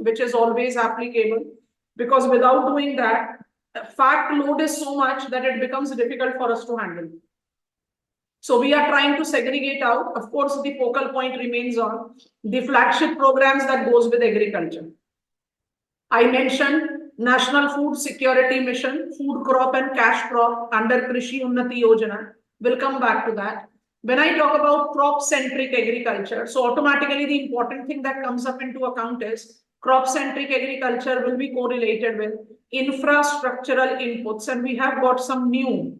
which is always applicable, because without doing that, fact load is so much that it becomes difficult for us to handle. So we are trying to segregate out. Of course, the focal point remains on the flagship programs that goes with agriculture. I mentioned National Food Security Mission, Food Crop and Cash Crop under Krishi Unnati Yojana. We'll come back to that. When I talk about crop-centric agriculture, so automatically the important thing that comes up into account is crop-centric agriculture will be correlated with infrastructural inputs, and we have got some new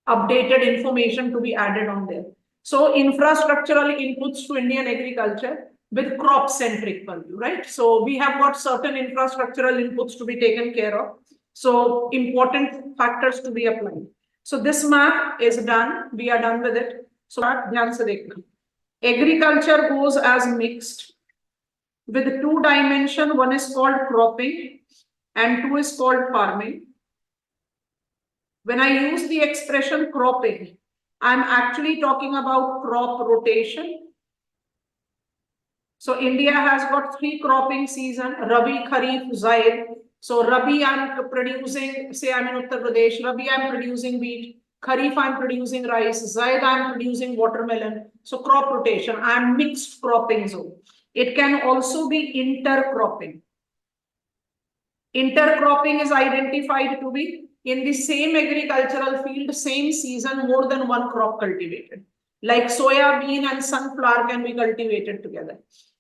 updated information to be added on there. So infrastructural inputs to Indian agriculture with crop-centric purview, right? So we have got certain infrastructural inputs to be taken care of. So important factors to be applied. So this map is done. We are done with it. So ध्यान से देखना. Agriculture goes as mixed with two dimension. One is called cropping and two is called farming. When I use the expression cropping, I'm actually talking about crop rotation. So India has got 3 cropping season, Rabi, Kharif, Zaid. So Rabi, I'm producing, say I'm in Uttar Pradesh, Rabi, I'm producing wheat, Kharif, I'm producing rice, Zaid, I'm producing watermelon. So crop rotation, I'm mixed cropping zone. It can also be intercropping. Intercropping is identified to be in the same agricultural field, same season, more than one crop cultivated. Like soya bean and sunflower can be cultivated together.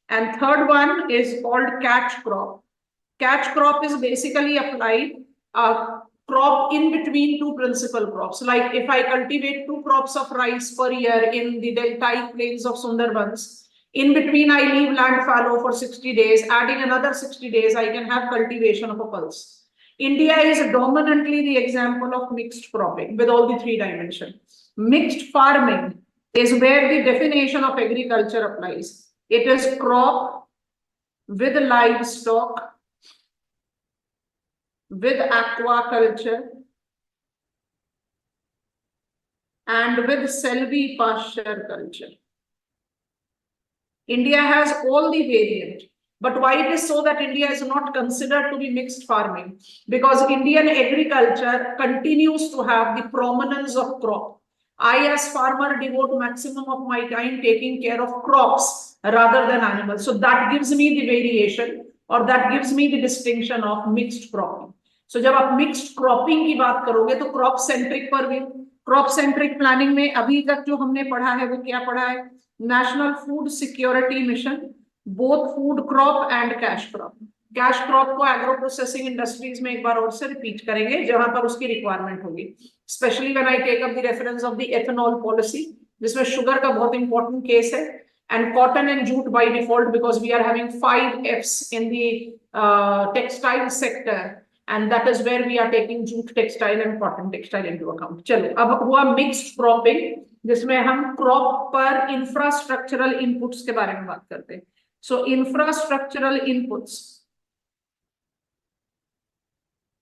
And third one is called catch crop. Catch crop is basically applied crop in between two principal crops. Like if I cultivate 2 crops of rice per year in the deltaic plains of Sundarbans, in between I leave land fallow for 60 days, adding another 60 days, I can have cultivation of a pulse. India is dominantly the example of mixed cropping with all the 3 dimensions. Mixed farming is where the definition of agriculture applies. It is crop with livestock, with aquaculture, and with silvipasture culture. India has all the variant. But why it is so that India is not considered to be mixed farming? Because Indian agriculture continues to have the prominence of crop. I as farmer devote maximum of my time taking care of crops rather than animals. So that gives me the variation, or that gives me the distinction of mixed cropping. So जब आप mixed cropping की बात करोगे तो crop centric पर भी crop centric planning में अभी तक जो हमने पढ़ा है वो क्या पढ़ा है? National Food Security Mission, both food crop and cash crop. Cash crop को agro processing industries में एक बार और से repeat करेंगे जहां पर उसकी requirement होगी. Especially when I take up the reference of the ethanol policy, जिसमें sugar का बहुत important case है, and cotton and jute by default, because we are having 5 Fs in the textile sector, and that is where we are taking jute textile and cotton textile into account. चलो अब हुआ mixed cropping, जिसमें हम crop पर infrastructural inputs के बारे में बात करते हैं. So infrastructural inputs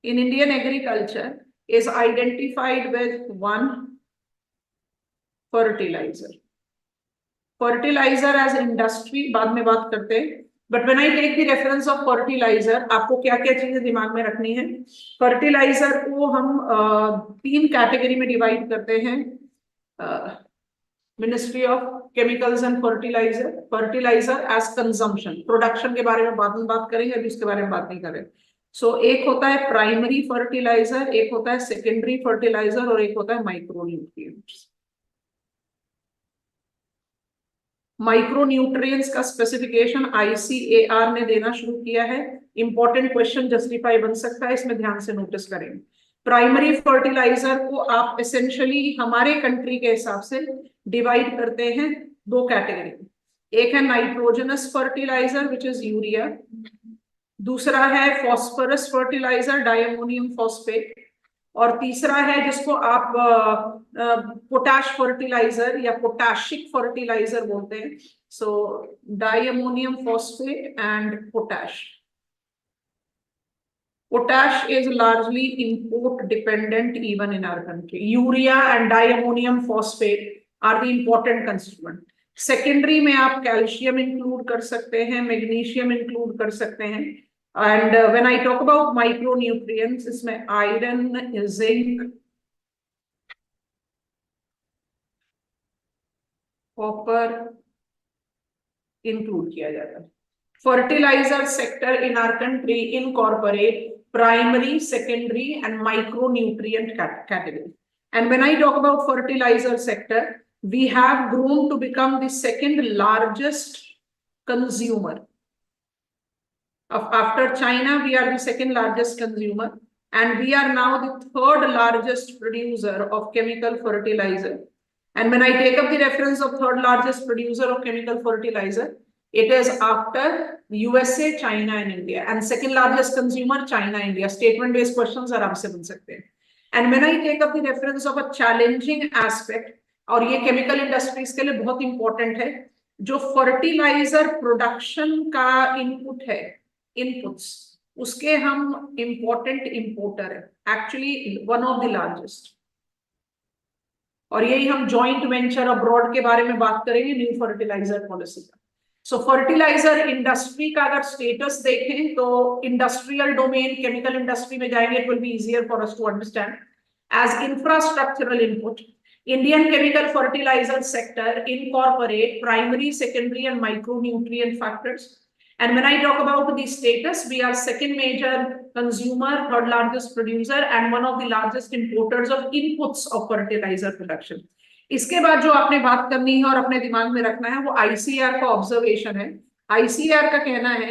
in Indian agriculture is identified with 1, fertilizer. Fertilizer as industry बाद में बात करते हैं. But when I take the reference of fertilizer, आपको क्या क्या चीजें दिमाग में रखनी है? Fertilizer को हम 3 कैटेगरी में डिवाइड करते हैं. Ministry of Chemicals and Fertilizer, fertilizer as consumption, production के बारे में बाद में बात करेंगे, अभी इसके बारे में बात नहीं करें. So एक होता है प्राइमरी फर्टिलाइजर, एक होता है सेकेंडरी फर्टिलाइजर और एक होता है माइक्रो न्यूट्रिएंट्स. माइक्रो न्यूट्रिएंट्स का स्पेसिफिकेशन ICAR ने देना शुरू किया है. इंपॉर्टेंट क्वेश्चन जस्टिफाई बन सकता है, इसमें ध्यान से नोटिस करेंगे. प्राइमरी फर्टिलाइजर को आप एसेंशियली हमारे कंट्री के हिसाब से डिवाइड करते हैं 2 कैटेगरी. एक है nitrogenous fertilizer which is urea, दूसरा है फॉस्फोरस फर्टिलाइजर डायमोनियम फॉस्फेट, और तीसरा है जिसको आप पोटाश फर्टिलाइजर या पोटाशिक फर्टिलाइजर बोलते हैं. So diammonium phosphate and potash. Potash is largely import dependent even in our country. Urea and diammonium phosphate are the important constituent. Secondary में आप कैल्शियम इंक्लूड कर सकते हैं, मैग्नीशियम इंक्लूड कर सकते हैं। And when I talk about micro nutrients, इसमें iron, zinc, copper include किया जाता है। Fertilizer sector in our country incorporate primary, secondary and micronutrient category. And when I talk about fertilizer sector, we have grown to become the second largest consumer. After China, we are the second largest consumer, and we are now the third largest producer of chemical fertilizer. And when I take up the reference of third largest producer of chemical fertilizer, it is after USA, China and India, and second largest consumer China, India. Statement based questions आराम से बन सकते हैं. And when I take up the reference of a challenging aspect, और ये chemical industries के लिए बहुत important है, जो fertilizer production का input है, inputs, उसके हम important importer है, actually one of the largest. और यही हम जॉइंट वेंचर अब्रॉड के बारे में बात करेंगे न्यू फर्टिलाइजर पॉलिसी का. सो फर्टिलाइजर इंडस्ट्री का अगर स्टेटस देखें तो इंडस्ट्रियल डोमेन, केमिकल इंडस्ट्री में जाएंगे, it will be easier for us to understand. As infrastructural input, Indian chemical fertilizer sector incorporate primary, secondary and micro nutrient factors. And when I talk about the status, we are second major consumer, third largest producer, and one of the largest importers of inputs of fertilizer production. इसके बाद जो आपने बात करनी है और अपने दिमाग में रखना है वो ICAR का ऑब्जर्वेशन है. ICAR का कहना है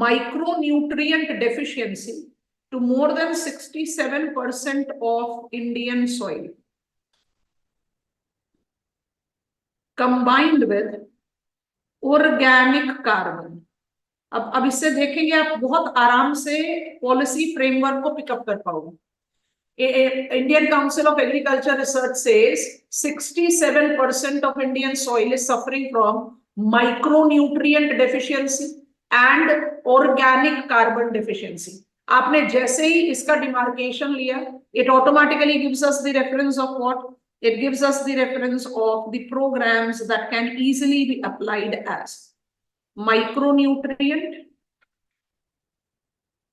micronutrient deficiency to more than 67% of Indian soil combined with organic carbon. अब इससे देखेंगे आप बहुत आराम से पॉलिसी फ्रेमवर्क को पिकअप कर पाओगे. Indian Council of Agriculture Research says 67% of Indian soil is suffering from micronutrient deficiency and organic carbon deficiency. आपने जैसे ही इसका डिमार्केशन लिया, it automatically gives us the reference of what? It gives us the reference of the programs that can easily be applied as micronutrient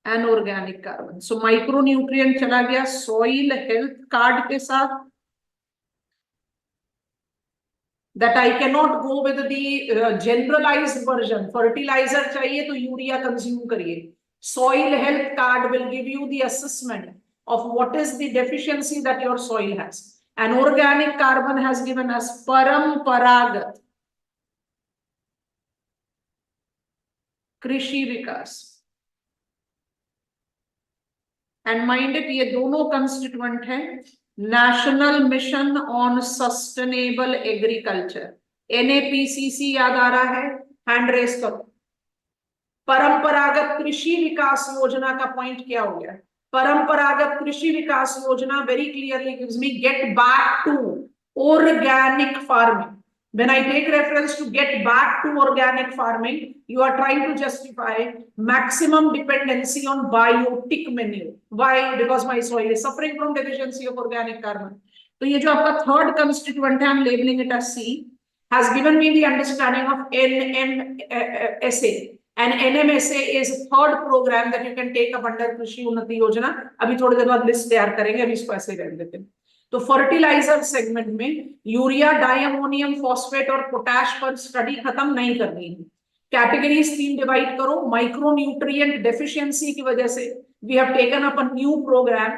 and organic carbon. So micronutrient चला गया soil health card के साथ. That I cannot go with the generalized version. Fertilizer चाहिए तो urea consume करिए. Soil health card will give you the assessment of what is the deficiency that your soil has. And organic carbon has given us परंपरागत कृषि विकास. And mind it, ये दोनों constituent हैं national mission on sustainable agriculture. NAPCC याद आ रहा है? Hand raise करो. परंपरागत कृषि विकास योजना का पॉइंट क्या हो गया? परंपरागत कृषि विकास योजना very clearly gives me get back to organic farming. When I take reference to get back to organic farming, you are trying to justify maximum dependency on biotic manure. Why? Because my soil is suffering from deficiency of organic carbon. तो ये जो आपका third constituent है, I'm labeling it as C, has given me the understanding of NMSA. And NMSA is a third program that you can take up under कृषि उन्नति योजना. अभी थोड़ी देर बाद लिस्ट तैयार करेंगे, अभी इसको ऐसे रहने देते हैं. तो फर्टिलाइजर सेगमेंट में यूरिया, डायमोनियम फॉस्फेट और पोटैश पर स्टडी खत्म नहीं करनी है. कैटेगरीज 3 डिवाइड करो. माइक्रो न्यूट्रिएंट डेफिशिएंसी की वजह से we have taken up a new programme,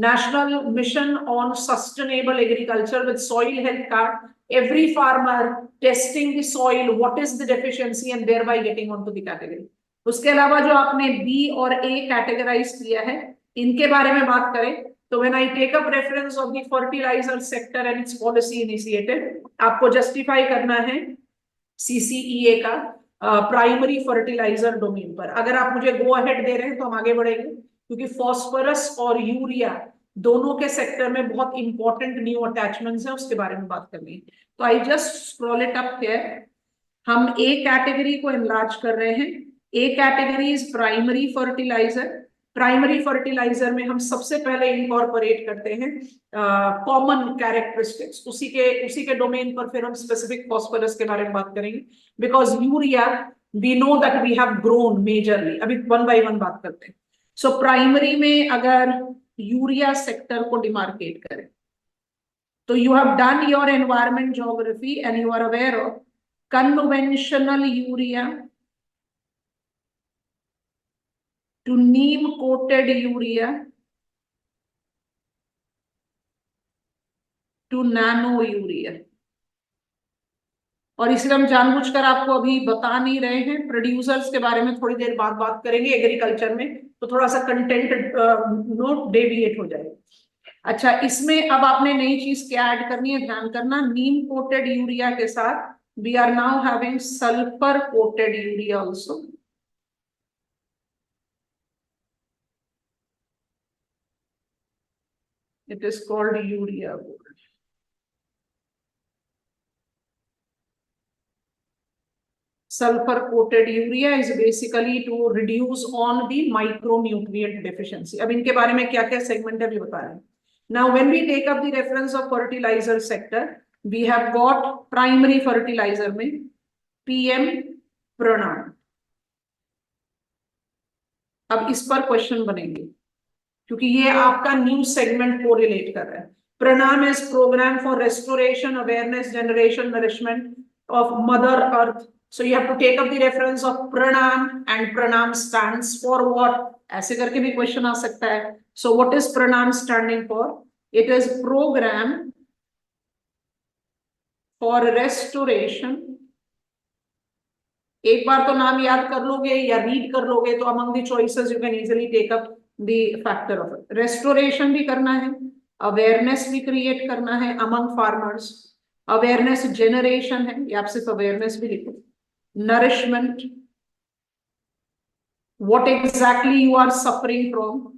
national mission on sustainable agriculture with soil health card. Every farmer testing the soil, what is the deficiency, and thereby getting onto the category. उसके अलावा जो आपने B और A categorise किया है, इनके बारे में बात करें तो when I take up reference of the fertilizer sector and its policy initiative, आपको जस्टिफाई करना है CCEA का प्राइमरी फर्टिलाइजर डोमेन पर. अगर आप मुझे गो अहेड दे रहे हैं तो हम आगे बढ़ेंगे, क्योंकि फॉस्फोरस और यूरिया दोनों के सेक्टर में बहुत इंपॉर्टेंट न्यू अटैचमेंट्स हैं, उसके बारे में बात करनी है. तो I just scroll it up here. हम ए कैटेगरी को एनलार्ज कर रहे हैं. A category is primary fertilizer. Primary fertilizer में हम सबसे पहले इनकॉर्पोरेट करते हैं कॉमन कैरेक्टरिस्टिक्स, उसी के डोमेन पर फिर हम स्पेसिफिक फॉस्फोरस के बारे में बात करेंगे, because urea we know that we have grown majorly. अभी वन बाय वन बात करते हैं। सो प्राइमरी में अगर यूरिया सेक्टर को डिमार्केट करें तो you have done your environment geography and you are aware of conventional urea to neem coated urea to nano urea। और इसलिए हम जानबूझकर आपको अभी बता नहीं रहे हैं, प्रोड्यूसर्स के बारे में थोड़ी देर बाद बात करेंगे एग्रीकल्चर में, तो थोड़ा सा कंटेंट नोट डेविएट हो जाएगा। अच्छा, इसमें अब आपने नई चीज क्या ऐड करनी है, ध्यान करना, नीम कोटेड यूरिया के साथ we are now having sulphur coated urea also. It is called urea gold. Sulfur coated urea is basically to reduce on the micronutrient deficiency। अब इनके बारे में क्या क्या सेगमेंट है अभी बता रहे हैं। Now when we take up the reference of fertilizer sector, we have got primary fertilizer में PM प्रणाम। अब इस पर क्वेश्चन बनेंगे क्योंकि ये आपका न्यू सेगमेंट को रिलेट कर रहा है। Pranam is programme for restoration, awareness, generation, nourishment of mother earth. So you have to take up the reference of Pranam and Pranam stands for what, ऐसे करके भी क्वेश्चन आ सकता है। So what is Pranam standing for? It is programme for restoration. एक बार तो नाम याद कर लोगे या रीड कर लोगे तो among the choices you can easily take up the factor of it. Restoration भी करना है, अवेयरनेस भी क्रिएट करना है अमंग फार्मर्स, अवेयरनेस जनरेशन है, या आप सिर्फ अवेयरनेस भी लिखो, nourishment, what exactly you are suffering from,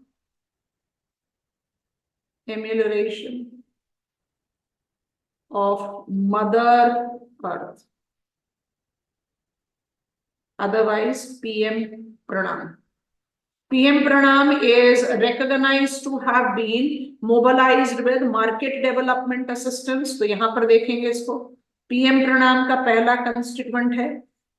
amelioration of mother earth, otherwise PM Pranam. PM Pranam is recognized to have been mobilized with market development assistance। तो यहां पर देखेंगे इसको, PM Pranam का पहला कंस्टिट्यूएंट है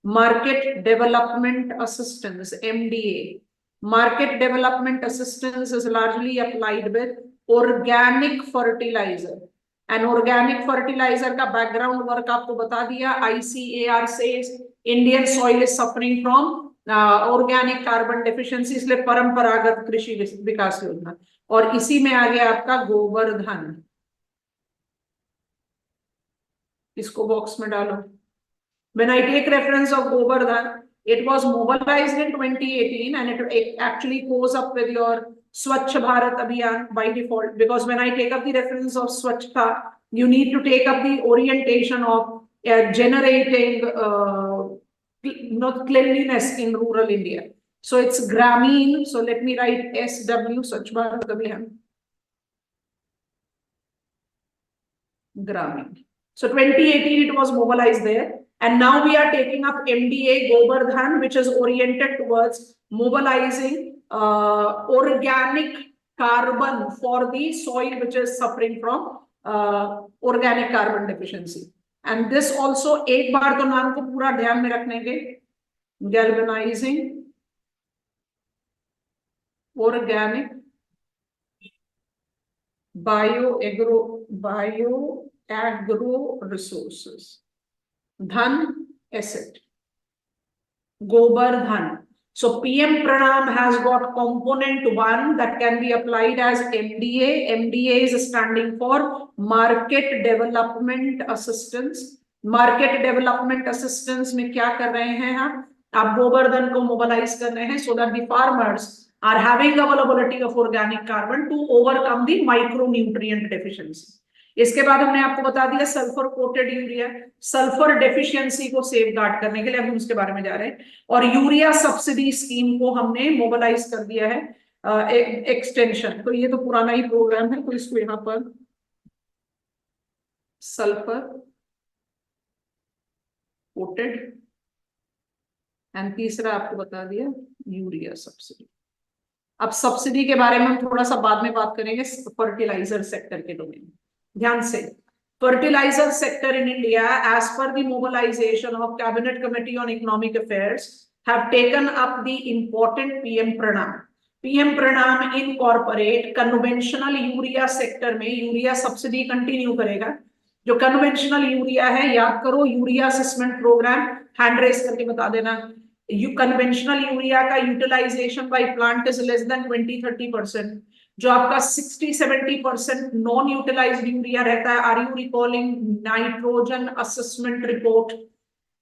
market development assistance, MDA। Market development assistance is largely applied with organic fertilizer। And organic fertilizer का background work आपको बता दिया। ICAR से Indian soil is suffering from organic carbon deficiency, इसलिए परंपरागत कृषि विकास योजना। और इसी में आ गया आपका गोवर्धन, इसको बॉक्स में डालो। When I take reference of Govardhan, it was mobilized in 2018 and it actually goes up with your Swachh Bharat Abhiyan by default, because when I take up the reference of Swachhta, you need to take up the orientation of generating cleanliness in rural India. So it's Grameen. So let me write SW, Swachh Bharat Abhiyan. Grameen. So 2018 it was mobilized there. And now we are taking up MDA Govardhan, which is oriented towards mobilizing organic carbon for the soil which is suffering from organic carbon deficiency. And this also, एक बार तो नाम को पूरा ध्यान में रखने के, galvanizing organic bio-agro resources, Dhan asset, Govardhan. So PM Pranam has got component 1 that can be applied as MDA. MDA is standing for Market Development Assistance. Market Development Assistance में क्या कर रहे हैं हम? आप गोवर्धन को मोबिलाइज कर रहे हैं so that the farmers are having availability of organic carbon to overcome the micronutrient deficiency. इसके बाद हमने आपको बता दिया sulphur coated urea, sulphur deficiency को सेव गार्ड करने के लिए हम उसके बारे में जा रहे हैं। और यूरिया सब्सिडी स्कीम को हमने मोबिलाइज कर दिया है एक्सटेंशन। तो ये तो पुराना ही प्रोग्राम है, तो इसको यहाँ पर सल्फर कोटेड एंड तीसरा आपको बता दिया यूरिया सब्सिडी। अब सब्सिडी के बारे में हम थोड़ा सा बाद में बात करेंगे, फर्टिलाइजर सेक्टर के डोमेन में। ध्यान से, fertilizer sector in India, as per the mobilization of Cabinet Committee on Economic Affairs, have taken up the important PM Pranam. PM Pranam incorporate conventional urea sector में यूरिया सब्सिडी कंटिन्यू करेगा। जो conventional urea है, याद करो, urea assessment programme, hand raise करके बता देना। Conventional urea का utilization by plant is less than 20-30%। जो आपका 60-70% नॉन यूटिलाइज्ड यूरिया रहता है, are you recalling nitrogen assessment report,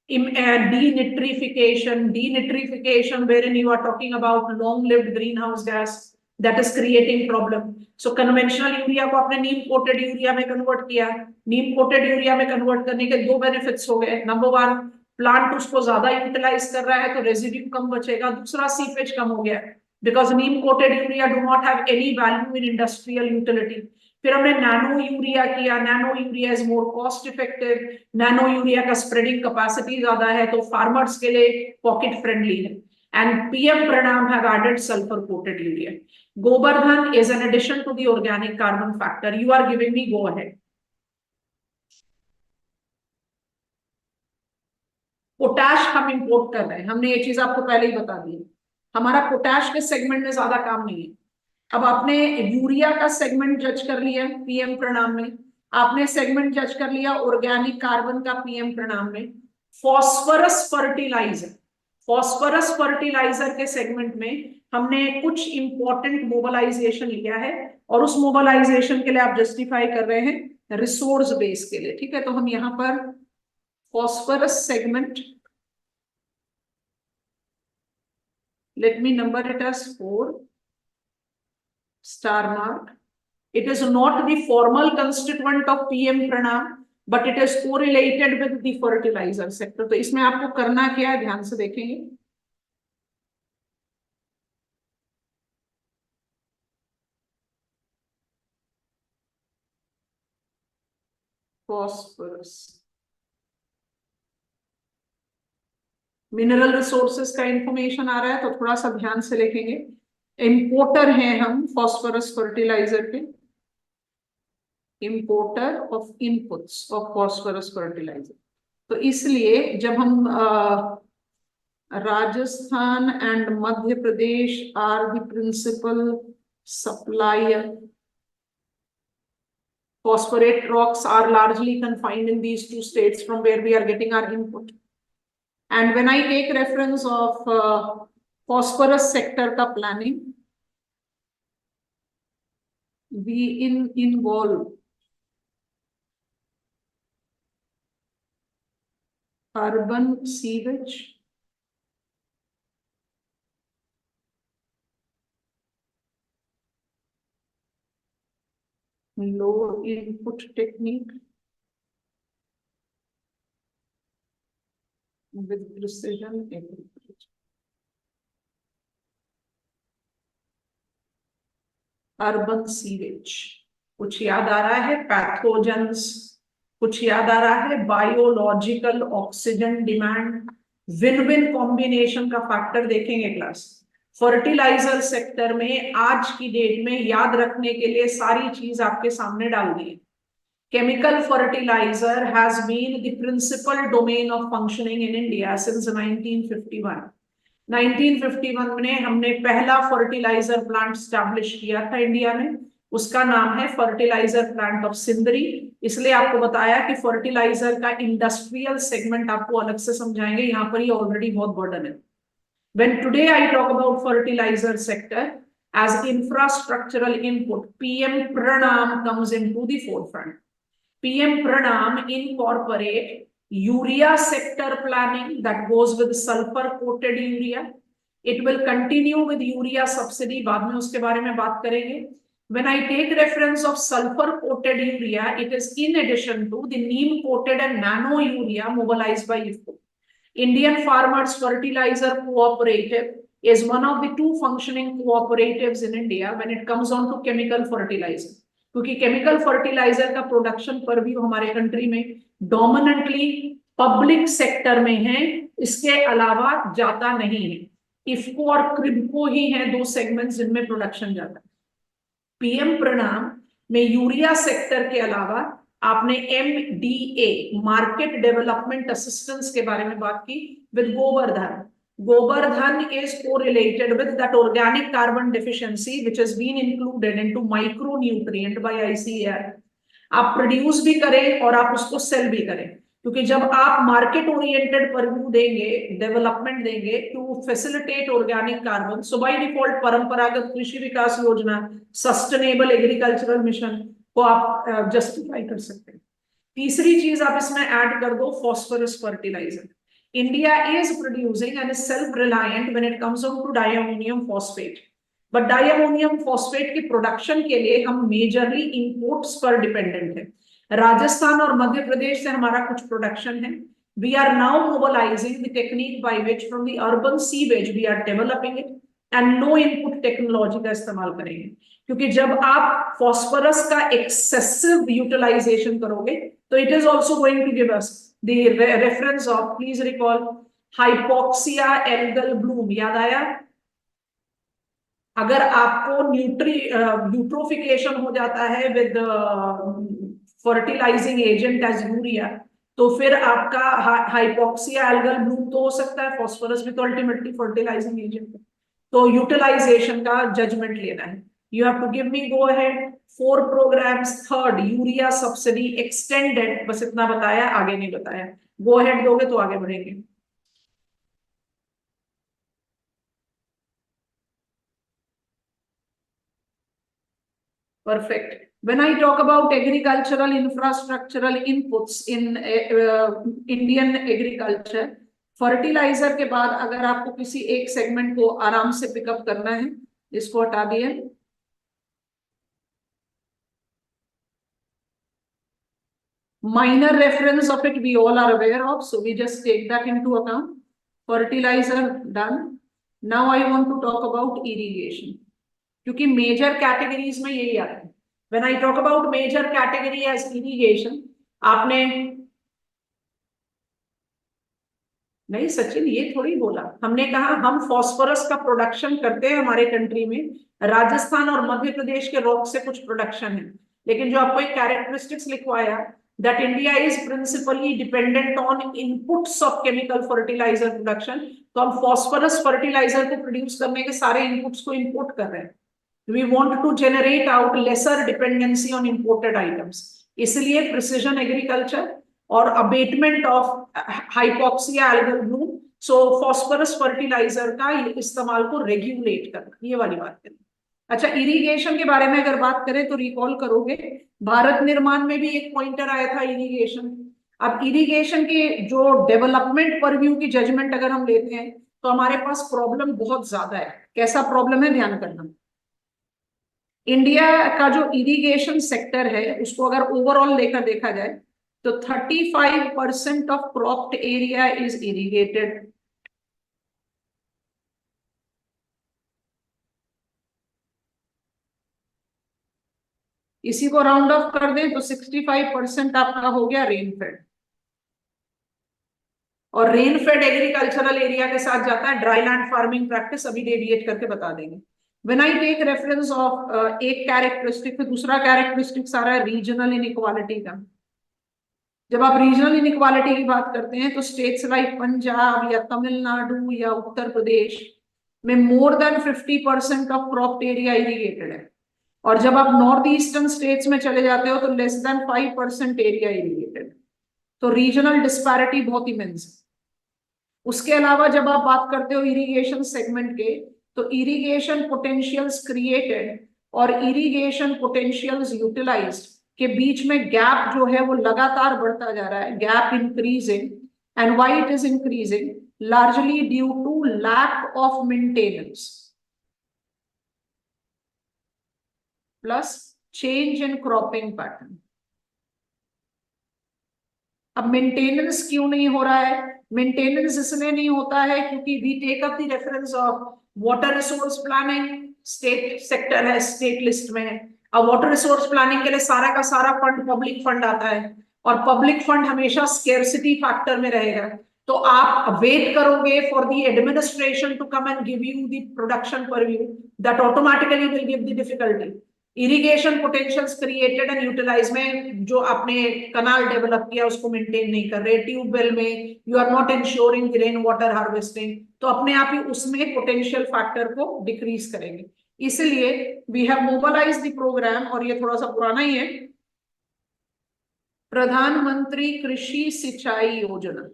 denitrification wherein you are talking about long lived greenhouse gas that is creating problem. So conventional urea को आपने नीम coated urea में convert किया। नीम coated urea में convert करने के दो बेनिफिट्स हो गए। नंबर वन, प्लांट उसको ज्यादा यूटिलाइज कर रहा है तो रेजिड्यू कम बचेगा। दूसरा, सीपेज कम हो गया because neem coated urea do not have any value in industrial utility. फिर हमने नैनो यूरिया किया। Nano urea is more cost effective, nano urea का स्प्रेडिंग कैपेसिटी ज्यादा है तो फार्मर्स के लिए पॉकेट फ्रेंडली है। And PM Pranam have added sulphur coated urea. Govardhan is an addition to the organic carbon factor. You are giving me go ahead. Potash हम import कर रहे हैं, हमने ये चीज आपको पहले ही बता दी। हमारा पोटैश के सेगमेंट में ज्यादा काम नहीं है। अब आपने यूरिया का सेगमेंट जज कर लिया पीएम प्रणाम में, आपने सेगमेंट जज कर लिया ऑर्गेनिक कार्बन का पीएम प्रणाम में। फॉस्फोरस फर्टिलाइजर के सेगमेंट में हमने कुछ इंपॉर्टेंट मोबिलाइजेशन लिया है और उस मोबिलाइजेशन के लिए आप जस्टिफाई कर रहे हैं रिसोर्स बेस के लिए। ठीक है, तो हम यहां पर phosphorus segment, let me number it as 4 star mark. It is not the formal constituent of PM Pranam, but it is correlated with the fertilizer sector. तो इसमें आपको करना क्या है, ध्यान से देखेंगे। फॉस्फोरस मिनरल रिसोर्सेस का इंफॉर्मेशन आ रहा है तो थोड़ा सा ध्यान से लिखेंगे। इंपोर्टर हैं हम फॉस्फोरस फर्टिलाइजर के, importer of inputs of phosphorus fertilizer. तो इसलिए जब हम Rajasthan and Madhya Pradesh are the principal supplier, phosphorate rocks are largely confined in these two states from where we are getting our input. And when I take reference of phosphorus sector ka planning, we involve urban sewage, low input technique with precision agriculture. Urban sewage, कुछ याद आ रहा है pathogens, कुछ याद आ रहा है biological oxygen demand, win win combination का factor देखेंगे क्लास। फर्टिलाइजर सेक्टर में आज की डेट में याद रखने के लिए सारी चीज आपके सामने डाल दी है। Chemical fertilizer has been the principal domain of functioning in India since 1951। 1951 में हमने पहला फर्टिलाइजर प्लांट स्टैब्लिश किया था इंडिया में, उसका नाम है फर्टिलाइजर प्लांट ऑफ सिंदरी। इसलिए आपको बताया कि फर्टिलाइजर का इंडस्ट्रियल सेगमेंट आपको अलग से समझाएंगे, यहाँ पर ही ऑलरेडी बहुत बर्डन है। When today I talk about fertilizer sector as infrastructural input, PM Pranam comes into the forefront. PM Pranam incorporate urea sector planning that goes with sulfur coated urea. It will continue with urea subsidy, बाद में उसके बारे में बात करेंगे। When I take reference of sulfur coated urea, it is in addition to the neem coated and nano urea mobilized by IFCO. Indian Farmers Fertilizer Cooperative is one of the two functioning cooperatives in India when it comes on to chemical fertilizer. क्योंकि chemical fertilizer का production पर भी हमारे country में dominantly public sector में है, इसके अलावा जाता नहीं है। इफको और क्रिबको ही हैं दो सेगमेंट्स जिनमें प्रोडक्शन जाता है। पीएम प्रणाम में यूरिया सेक्टर के अलावा आपने एमडीए मार्केट डेवलपमेंट असिस्टेंस के बारे में बात की with Govardhan. Govardhan is correlated with that organic carbon deficiency which has been included into micronutrient by ICAR। आप प्रोड्यूस भी करें और आप उसको सेल भी करें, क्योंकि जब आप मार्केट ओरिएंटेड परव्यू देंगे, डेवलपमेंट देंगे to facilitate organic carbon, so by default परंपरागत कृषि विकास योजना, सस्टेनेबल एग्रीकल्चरल मिशन को आप जस्टिफाई कर सकते हैं। तीसरी चीज आप इसमें ऐड कर दो phosphorus fertilizer. India is producing and is self reliant when it comes on to diammonium phosphate, but diammonium phosphate की प्रोडक्शन के लिए हम मेजरली इंपोर्ट्स पर डिपेंडेंट हैं। राजस्थान और मध्य प्रदेश से हमारा कुछ प्रोडक्शन है। We are now mobilizing the technique by which from the urban sewage we are developing it and low input technology का इस्तेमाल करेंगे, क्योंकि जब आप फॉस्फोरस का एक्सेसिव यूटिलाइजेशन करोगे तो it is also going to give us the reference of, please recall, hypoxia algal bloom. याद आया? अगर आपको यूट्रोफिकेशन हो जाता है with fertilizing agent as urea, तो फिर आपका हाइपोक्सिया एल्गल ब्लूम तो हो सकता है, फॉस्फोरस भी तो अल्टीमेटली फर्टिलाइजिंग एजेंट है। तो यूटिलाइजेशन का जजमेंट लेना है। You have to give me go ahead 4 programmes. Third, urea subsidy extended, बस इतना बताया, आगे नहीं बताया। गो अहेड दोगे तो आगे बढ़ेंगे। Perfect. When I talk about agricultural infrastructural inputs in Indian agriculture, fertilizer के बाद अगर आपको किसी एक सेगमेंट को आराम से पिकअप करना है, इसको हटा दिए। Minor reference of it we all are aware of, so we just take that into account. Fertilizer done. Now I want to talk about irrigation, क्योंकि मेजर कैटेगरीज में यही आता है। When I talk about major category as irrigation, आपने नहीं सचिन, ये थोड़ी बोला, हमने कहा हम फॉस्फोरस का प्रोडक्शन करते हैं हमारे कंट्री में, राजस्थान और मध्य प्रदेश के रॉक से कुछ प्रोडक्शन है, लेकिन जो आपको एक कैरेक्टरिस्टिक्स लिखवाया that India is principally dependent on inputs of chemical fertilizer production, तो हम फॉस्फोरस फर्टिलाइजर को प्रोड्यूस करने के सारे इनपुट्स को इंपोर्ट कर रहे हैं। We want to generate out lesser dependency on imported items, इसलिए प्रिसिजन एग्रीकल्चर और abatement of hypoxia algal bloom, so phosphorus fertilizer का इस्तेमाल को रेगुलेट करना, ये वाली बात करें। अच्छा, इरिगेशन के बारे में अगर बात करें तो रिकॉल करोगे भारत निर्माण में भी एक पॉइंटर आया था इरिगेशन। अब इरिगेशन के जो डेवलपमेंट परव्यू की जजमेंट अगर हम लेते हैं तो हमारे पास प्रॉब्लम बहुत ज्यादा है। कैसा प्रॉब्लम है, ध्यान करना। इंडिया का जो इरिगेशन सेक्टर है उसको अगर ओवरऑल लेकर देखा जाए तो 35% of cropped area is irrigated. इसी को राउंड ऑफ कर दें तो 65% आपका हो गया रेनफेड, और रेनफेड एग्रीकल्चरल एरिया के साथ जाता है ड्राई लैंड फार्मिंग प्रैक्टिस, अभी डेविएट करके बता देंगे। When I take reference of एक कैरेक्टरिस्टिक, फिर दूसरा कैरेक्टरिस्टिक्स आ रहा है रीजनल इनइक्वालिटी का। जब आप रीजनल इनइक्वालिटी की बात करते हैं तो स्टेट्स लाइक पंजाब या तमिलनाडु या उत्तर प्रदेश में more than 50% of crop area irrigated है, और जब आप नॉर्थ ईस्टर्न स्टेट्स में चले जाते हो तो लेस देन 5% एरिया इरिगेटेड। तो रीजनल डिस्पैरिटी बहुत इमेंस है। उसके अलावा जब आप बात करते हो इरिगेशन सेगमेंट के, तो इरिगेशन पोटेंशियल्स क्रिएटेड और इरिगेशन पोटेंशियल्स यूटिलाइज्ड के बीच में गैप जो है वो लगातार बढ़ता जा रहा है, gap increasing. And why it is increasing? Largely due to lack of maintenance plus change in cropping pattern. अब मेंटेनेंस क्यों नहीं हो रहा है? मेंटेनेंस इसलिए नहीं होता है क्योंकि we take up the reference of water resource planning, state sector है, स्टेट लिस्ट में है। अब वाटर रिसोर्स प्लानिंग के लिए सारा का सारा फंड पब्लिक फंड आता है, और पब्लिक फंड हमेशा स्केर्सिटी फैक्टर में रहेगा। तो आप वेट करोगे for the administration to come and give you the production purview, that automatically will give the difficulty. Irrigation potentials created and utilise में जो आपने कनाल डेवलप किया उसको मेंटेन नहीं कर रहे, ट्यूबवेल में you are not insuring rain water harvesting, तो अपने आप ही उसमें पोटेंशियल फैक्टर को डिक्रीज करेंगे। इसलिए we have mobilized the programme, और ये थोड़ा सा पुराना ही है, प्रधानमंत्री कृषि सिंचाई योजना।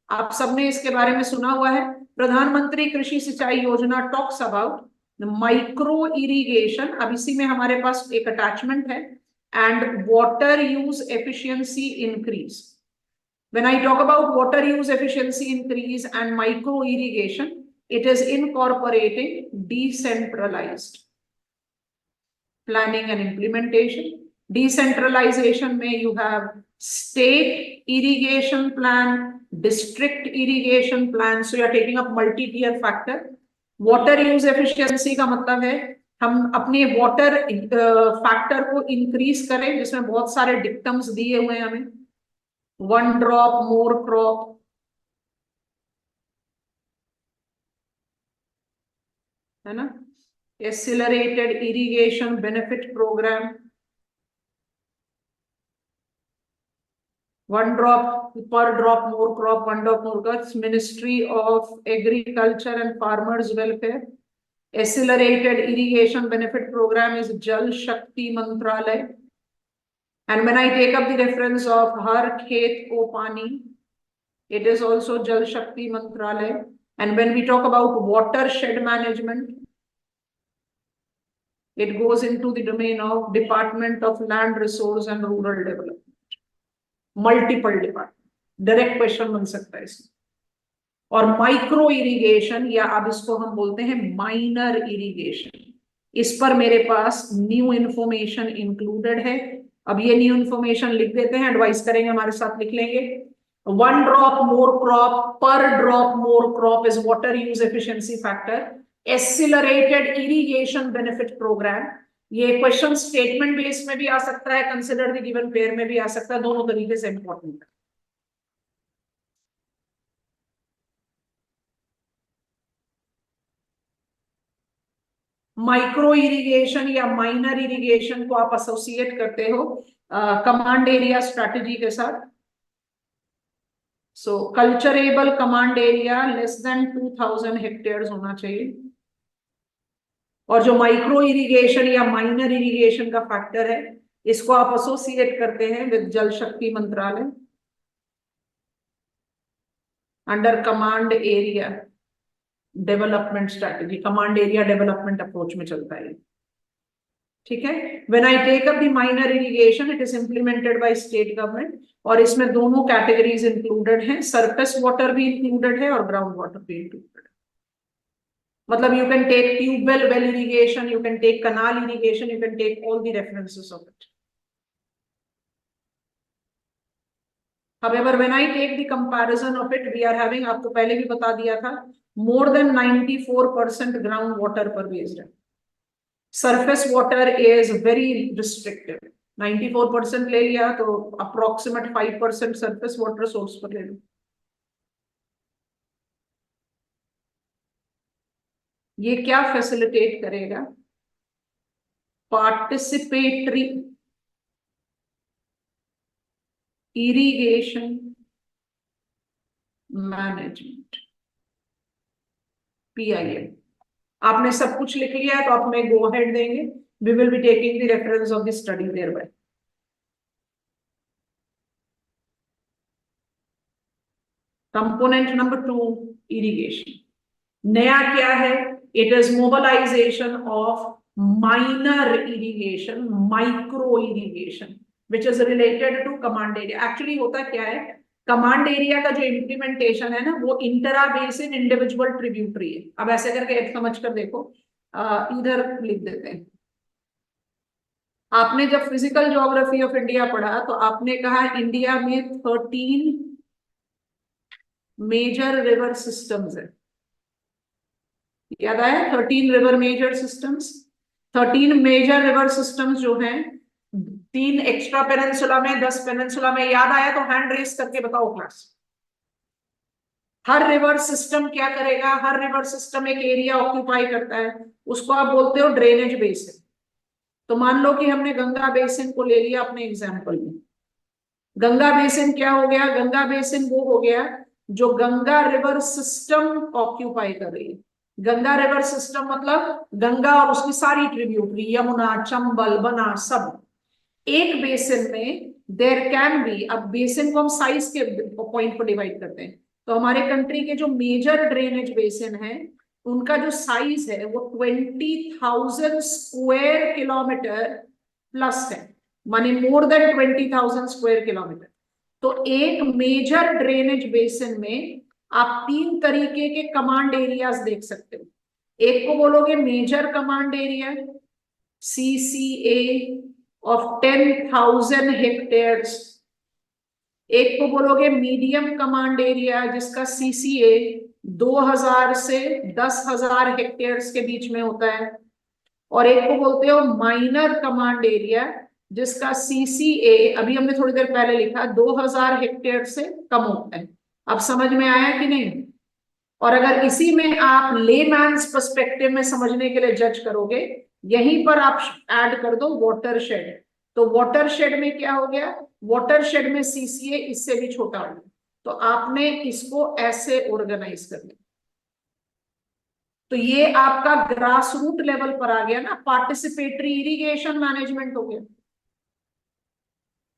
आप सबने इसके बारे में सुना हुआ है। प्रधानमंत्री कृषि सिंचाई योजना टॉक्स अबाउट माइक्रो इरिगेशन, अब इसी में हमारे पास एक अटैचमेंट है, and water use efficiency increase. When I talk about water use efficiency increase and micro irrigation, it is incorporating decentralized planning and implementation. Decentralization में you have state irrigation plan, district irrigation plan, so you are taking up multi-tier factor. Water use efficiency का मतलब है हम अपने water factor को increase करें, जिसमें बहुत सारे डिक्टम्स दिए हुए हैं हमें, 1 drop more crop, है ना, accelerated irrigation benefit program, 1 drop per drop more crop, 1 drop more crop, Ministry of Agriculture and Farmers Welfare. Accelerated irrigation benefit program is Jal Shakti Mantralay. And when I take up the reference of Har Khet Ko Pani, it is also Jal Shakti Mantralay. And when we talk about watershed management, it goes into the domain of Department of Land Resource and Rural Development. Multiple department, direct question बन सकता है इसमें। और micro irrigation, या अब इसको हम बोलते हैं माइनर इरिगेशन, इस पर मेरे पास न्यू इंफॉर्मेशन इंक्लूडेड है। अब ये न्यू इंफॉर्मेशन लिख देते हैं, एडवाइस करेंगे, हमारे साथ लिख लेंगे। 1 drop more crop per drop more crop is water use efficiency factor. Accelerated irrigation benefit program, ये क्वेश्चन स्टेटमेंट बेस में भी आ सकता है, कंसिडर द गिवन पेयर में भी आ सकता है, दोनों तरीके से इंपॉर्टेंट है। माइक्रो इरिगेशन या माइनर इरिगेशन को आप एसोसिएट करते हो कमांड एरिया स्ट्रेटेजी के साथ। So culturable command area less than 2000 hectares होना चाहिए। और जो माइक्रो इरिगेशन या माइनर इरिगेशन का फैक्टर है, इसको आप एसोसिएट करते हैं विद जल शक्ति मंत्रालय under command area development strategy, command area development approach में चलता है, ठीक है। When I take up the minor irrigation, it is implemented by state government, और इसमें दोनों कैटेगरीज इंक्लूडेड हैं, सरफेस वाटर भी इंक्लूडेड है और ग्राउंड वाटर भी इंक्लूडेड है। मतलब you can take tubewell well irrigation, you can take canal irrigation, you can take all the references of it. However, when I take the comparison of it, we are having, आपको पहले भी बता दिया था, more than 94% ground water पर based है। Surface water is very restrictive, 94% ले लिया तो approximate 5% surface water source पर ले लो। ये क्या फैसिलिटेट करेगा? Participatory irrigation management, PIM। आपने सब कुछ लिख लिया है तो आप हमें गो अहेड देंगे, we will be taking the reference of the study thereby. Component number 2 irrigation, नया क्या है? It is mobilization of minor irrigation, micro irrigation, which is related to command area. Actually होता क्या है, command area का जो implementation है ना, वो इंटरा बेसिन इंडिविजुअल ट्रिब्यूटरी है। अब ऐसे करके समझ कर देखो, इधर लिख देते हैं। आपने जब फिजिकल ज्योग्राफी ऑफ इंडिया पढ़ा तो आपने कहा इंडिया में 13 मेजर रिवर सिस्टम्स है, याद आया? 13 river major systems. 13 major river systems जो हैं, 3 एक्स्ट्रा पेनिनसुला में, 10 पेनिनसुला में, याद आया तो हैंड रेस करके बताओ क्लास। हर रिवर सिस्टम क्या करेगा, हर रिवर सिस्टम एक एरिया ऑक्यूपाई करता है, उसको आप बोलते हो ड्रेनेज बेसिन। तो मान लो कि हमने गंगा बेसिन को ले लिया अपने एग्जाम्पल में। गंगा बेसिन क्या हो गया, गंगा बेसिन वो हो गया जो गंगा रिवर सिस्टम ऑक्यूपाई कर रही है। गंगा रिवर सिस्टम मतलब गंगा और उसकी सारी ट्रिब्यूटरी, यमुना, चंबल, बनास, सब एक बेसिन में देर कैन बी। अब बेसिन को हम साइज के पॉइंट पर डिवाइड करते हैं, तो हमारे कंट्री के जो मेजर ड्रेनेज बेसिन है उनका जो साइज है वो 20,000 स्क्वायर किलोमीटर प्लस है, माने मोर देन 20,000 स्क्वायर किलोमीटर। तो एक मेजर ड्रेनेज बेसिन में आप तीन तरीके के कमांड एरियाज देख सकते हो। एक को बोलोगे major command area, CCA of 10,000 hectares. एक को बोलोगे मीडियम कमांड एरिया जिसका CCA 2,000 से 10,000 हेक्टेयर्स के बीच में होता है। और एक को बोलते हो माइनर कमांड एरिया जिसका CCA अभी हमने थोड़ी देर पहले लिखा 2,000 हेक्टेयर से कम होता है। अब समझ में आया कि नहीं? और अगर इसी में आप लेमैन्स पर्सपेक्टिव में समझने के लिए जज करोगे, यहीं पर आप ऐड कर दो वाटरशेड। तो वाटरशेड में क्या हो गया, वाटरशेड में CCA इससे भी छोटा हो गया। तो आपने इसको ऐसे ऑर्गेनाइज कर लिया। तो ये आपका ग्रास रूट लेवल पर आ गया ना, पार्टिसिपेटरी इरिगेशन मैनेजमेंट हो गया।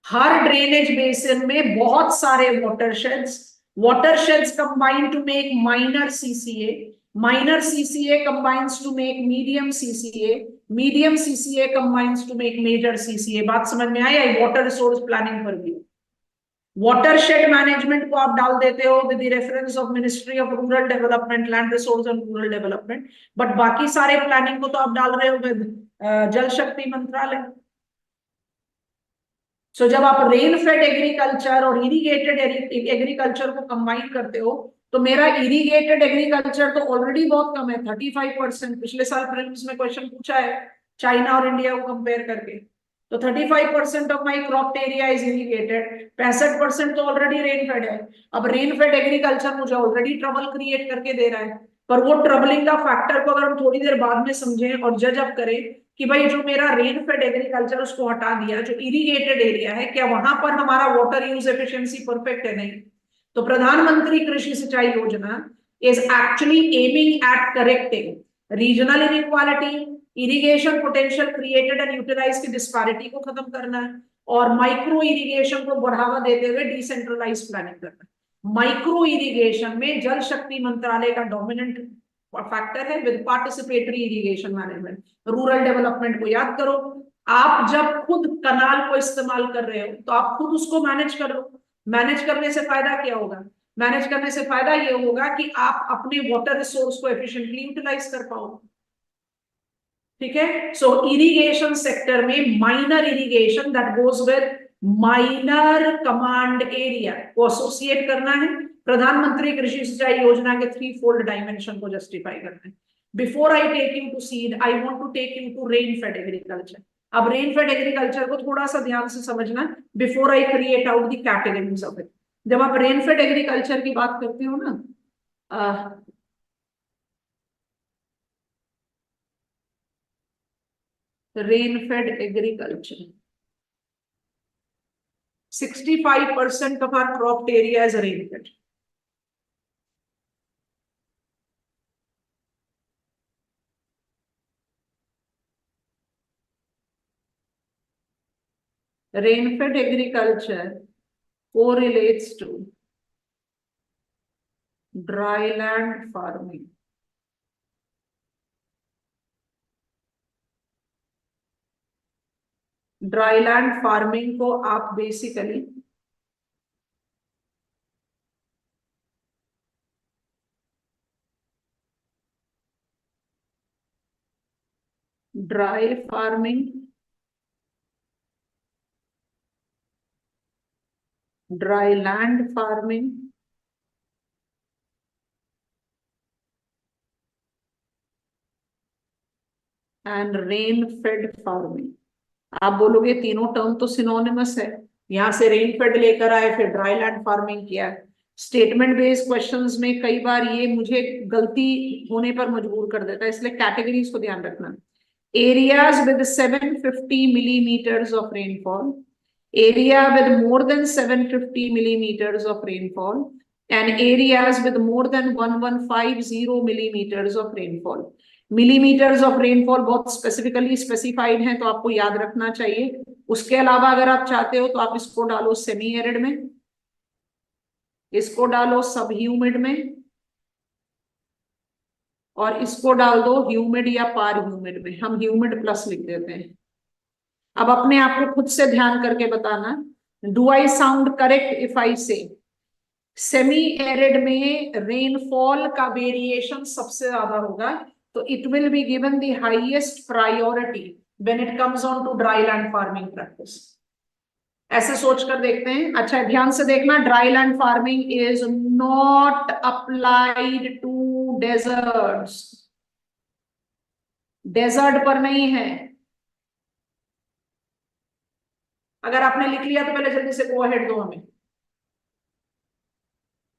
हर ड्रेनेज बेसिन में बहुत सारे watersheds combine to make minor CCA, minor CCA combines to make medium CCA combines to make major CCA। बात समझ में आई? वाटर रिसोर्स प्लानिंग पर भी वाटरशेड मैनेजमेंट को आप डाल देते हो with the reference of ministry of rural development, land resource and rural development, but बाकी सारे प्लानिंग को तो आप डाल रहे हो विद जल शक्ति मंत्रालय। सो जब आप रेन फेड एग्रीकल्चर और इरिगेटेड एग्रीकल्चर को कंबाइन करते हो, तो मेरा इरिगेटेड एग्रीकल्चर तो ऑलरेडी बहुत कम है, 35%। पिछले साल प्रीलिम्स में क्वेश्चन पूछा है चाइना और इंडिया को कंपेयर करके। तो 35% of my crop area is irrigated, 65% तो ऑलरेडी रेन फेड है। अब रेन फेड एग्रीकल्चर मुझे ऑलरेडी ट्रबल क्रिएट करके दे रहा है, पर वो ट्रबलिंग का फैक्टर को अगर हम थोड़ी देर बाद में समझें और जज अप करें कि भाई जो मेरा रेन फेड एग्रीकल्चर उसको हटा दिया, जो इरिगेटेड एरिया है, क्या वहां पर हमारा वाटर यूज एफिशिएंसी परफेक्ट है? नहीं। तो प्रधानमंत्री कृषि सिंचाई योजना is actually aiming at correcting regional inequality, irrigation potential created and utilize की डिस्पैरिटी को खत्म करना है, और माइक्रो इरिगेशन को बढ़ावा देते हुए डिसेंट्रलाइज प्लानिंग करना है। माइक्रो इरिगेशन में जल शक्ति मंत्रालय का डोमिनेंट फैक्टर है with participatory irrigation management. Rural development को याद करो, आप जब खुद कनाल को इस्तेमाल कर रहे हो तो आप खुद उसको मैनेज करो। मैनेज करने से फायदा क्या होगा? मैनेज करने से फायदा ये होगा कि आप अपने वाटर रिसोर्स को एफिशिएंटली यूटिलाइज कर पाओ। ठीक है, सो इरिगेशन सेक्टर में minor irrigation that goes with minor command area को एसोसिएट करना है, प्रधानमंत्री कृषि सिंचाई योजना के 3-fold डायमेंशन को जस्टिफाई करना है। Before I take you to seed, I want to take you to rain fed agriculture. अब रेन फेड एग्रीकल्चर को थोड़ा सा ध्यान से समझना before I create out the categories of it. जब आप रेन फेड एग्रीकल्चर की बात करते हो ना, rain fed agriculture 65% of our cropped area is rain fed. Rain fed agriculture correlates to dryland farming. Dryland farming को आप basically dry farming, dryland farming and rain fed farming. आप बोलोगे तीनों टर्म तो सिनोनिमस है, यहां से रेन फेड लेकर आए फिर ड्राईलैंड फार्मिंग किया है, स्टेटमेंट बेस्ड क्वेश्चंस में कई बार ये मुझे गलती होने पर मजबूर कर देता है, इसलिए कैटेगरीज को ध्यान रखना। Areas with 750 millimeters of rainfall, area with more than 750 millimeters of rainfall, and areas with more than 1150 millimeters of rainfall. Millimetres of rainfall बहुत स्पेसिफिकली स्पेसिफाइड है, तो आपको याद रखना चाहिए। उसके अलावा अगर आप चाहते हो तो आप इसको डालो सेमी एरिड में, इसको डालो सब ह्यूमिड में, और इसको डाल दो ह्यूमिड या पार ह्यूमिड में। हम ह्यूमिड प्लस लिख देते हैं। अब अपने आप को खुद से ध्यान करके बताना, do I sound correct if I say semi arid में रेनफॉल का वेरिएशन सबसे ज्यादा होगा, तो it will be given the highest priority when it comes on to dry land farming practice. ऐसे सोचकर देखते हैं। अच्छा, ध्यान से देखना, dry land farming is not applied to deserts, desert पर नहीं है। अगर आपने लिख लिया तो पहले जल्दी से गो अहेड दो हमें।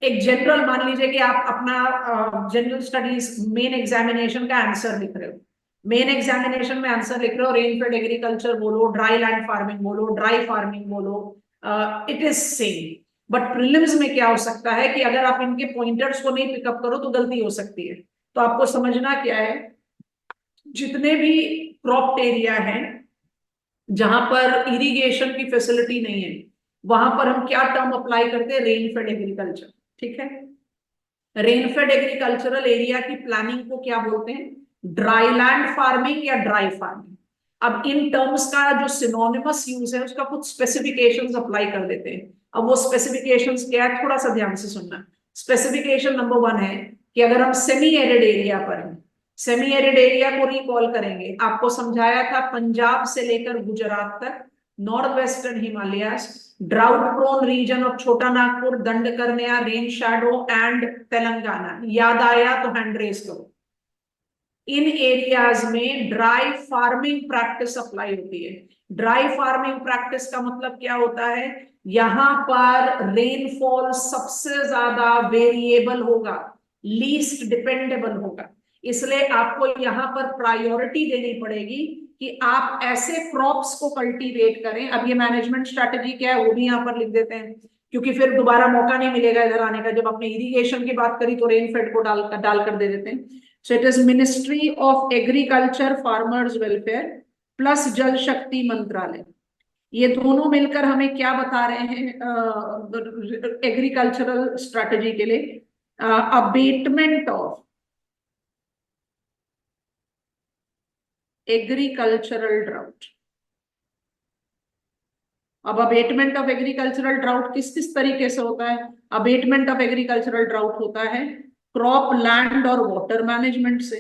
एक जनरल मान लीजिए कि आप अपना जनरल स्टडीज मेन एग्जामिनेशन का आंसर लिख रहे हो, मेन एग्जामिनेशन में आंसर लिख रहे हो, रेनफेड एग्रीकल्चर बोलो, ड्राई लैंड फार्मिंग बोलो, ड्राई फार्मिंग बोलो, it is same. But prelims में क्या हो सकता है कि अगर आप इनके पॉइंटर्स को नहीं पिकअप करो तो गलती हो सकती है। तो आपको समझना क्या है, जितने भी क्रॉप्ड एरिया है जहां पर इरिगेशन की फैसिलिटी नहीं है, वहां पर हम क्या टर्म अप्लाई करते हैं, रेनफेड एग्रीकल्चर। ठीक है, रेनफेड एग्रीकल्चरल एरिया की प्लानिंग को क्या बोलते हैं, ड्राई लैंड फार्मिंग या ड्राई फार्मिंग। अब इन टर्म्स का जो सिनोनिमस यूज है उसका कुछ स्पेसिफिकेशंस अप्लाई कर देते हैं। अब वो स्पेसिफिकेशंस क्या है, थोड़ा सा ध्यान से सुनना। स्पेसिफिकेशन नंबर 1 है कि अगर हम सेमी एरिड एरिया पर हैं, सेमी एरिड एरिया को रिकॉल करेंगे, आपको समझाया था पंजाब से लेकर गुजरात तक, north western Himalayas, drought prone region of Chota Nagpur, Dandakaranya, rain shadow and Telangana. याद आया तो हैंड रेज करो। इन एरियाज में ड्राई फार्मिंग प्रैक्टिस अप्लाई होती है। ड्राई फार्मिंग प्रैक्टिस का मतलब क्या होता है, यहां पर रेनफॉल सबसे ज्यादा वेरिएबल होगा, लीस्ट डिपेंडेबल होगा, इसलिए आपको यहां पर प्रायोरिटी देनी पड़ेगी कि आप ऐसे क्रॉप्स को कल्टीवेट करें। अब ये मैनेजमेंट स्ट्रेटेजी क्या है वो भी यहां पर लिख देते हैं, क्योंकि फिर दोबारा मौका नहीं मिलेगा इधर आने का। जब आपने इरिगेशन की बात करी तो रेनफेड को डाल कर दे देते हैं। So it is Ministry of Agriculture, Farmers Welfare plus जल शक्ति मंत्रालय। ये दोनों मिलकर हमें क्या बता रहे हैं एग्रीकल्चरल स्ट्रेटजी के लिए, अबेटमेंट ऑफ एग्रीकल्चरल ड्राउट। अब अबेटमेंट ऑफ एग्रीकल्चरल ड्राउट किस किस तरीके से होता है, अबेटमेंट ऑफ एग्रीकल्चरल ड्राउट होता है क्रॉप, लैंड और वाटर मैनेजमेंट से।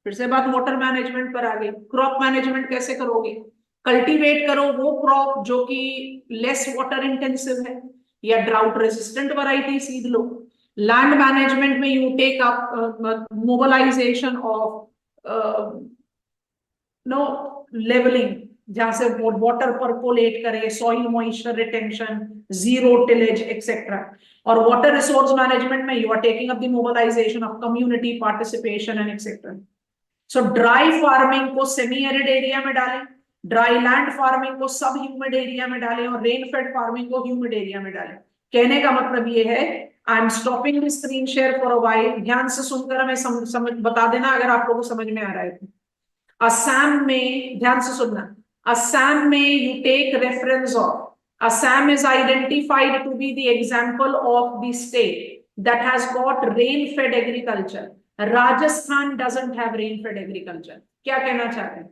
फिर से बात वाटर मैनेजमेंट पर आ गई। क्रॉप मैनेजमेंट कैसे करोगे, कल्टीवेट करो वो क्रॉप जो कि लेस वाटर इंटेंसिव है या ड्राउट रेजिस्टेंट वैरायटी सीड लो। लैंड मैनेजमेंट में you take up mobilization of no levelling, जहां से वाटर परकोलेट करे, soil moisture retention, zero tillage etcetera. और वाटर रिसोर्स मैनेजमेंट में you are taking up the mobilisation of community participation and etcetera. So dry farming को semi arid area में डालें, dry land farming को सब humid area में डालें, और रेन फेड फार्मिंग को ह्यूमिड एरिया में डालें। कहने का मतलब ये है, I am stopping the screen share for a while, ध्यान से सुनकर हमें समझ बता देना अगर आप लोगों को समझ में आ रहा है तो। असम में ध्यान से सुनना, असम में you take reference of, Assam is identified to be the example of the state that has got rain-fed agriculture. Rajasthan doesn't have rain-fed agriculture. क्या कहना चाहते हैं,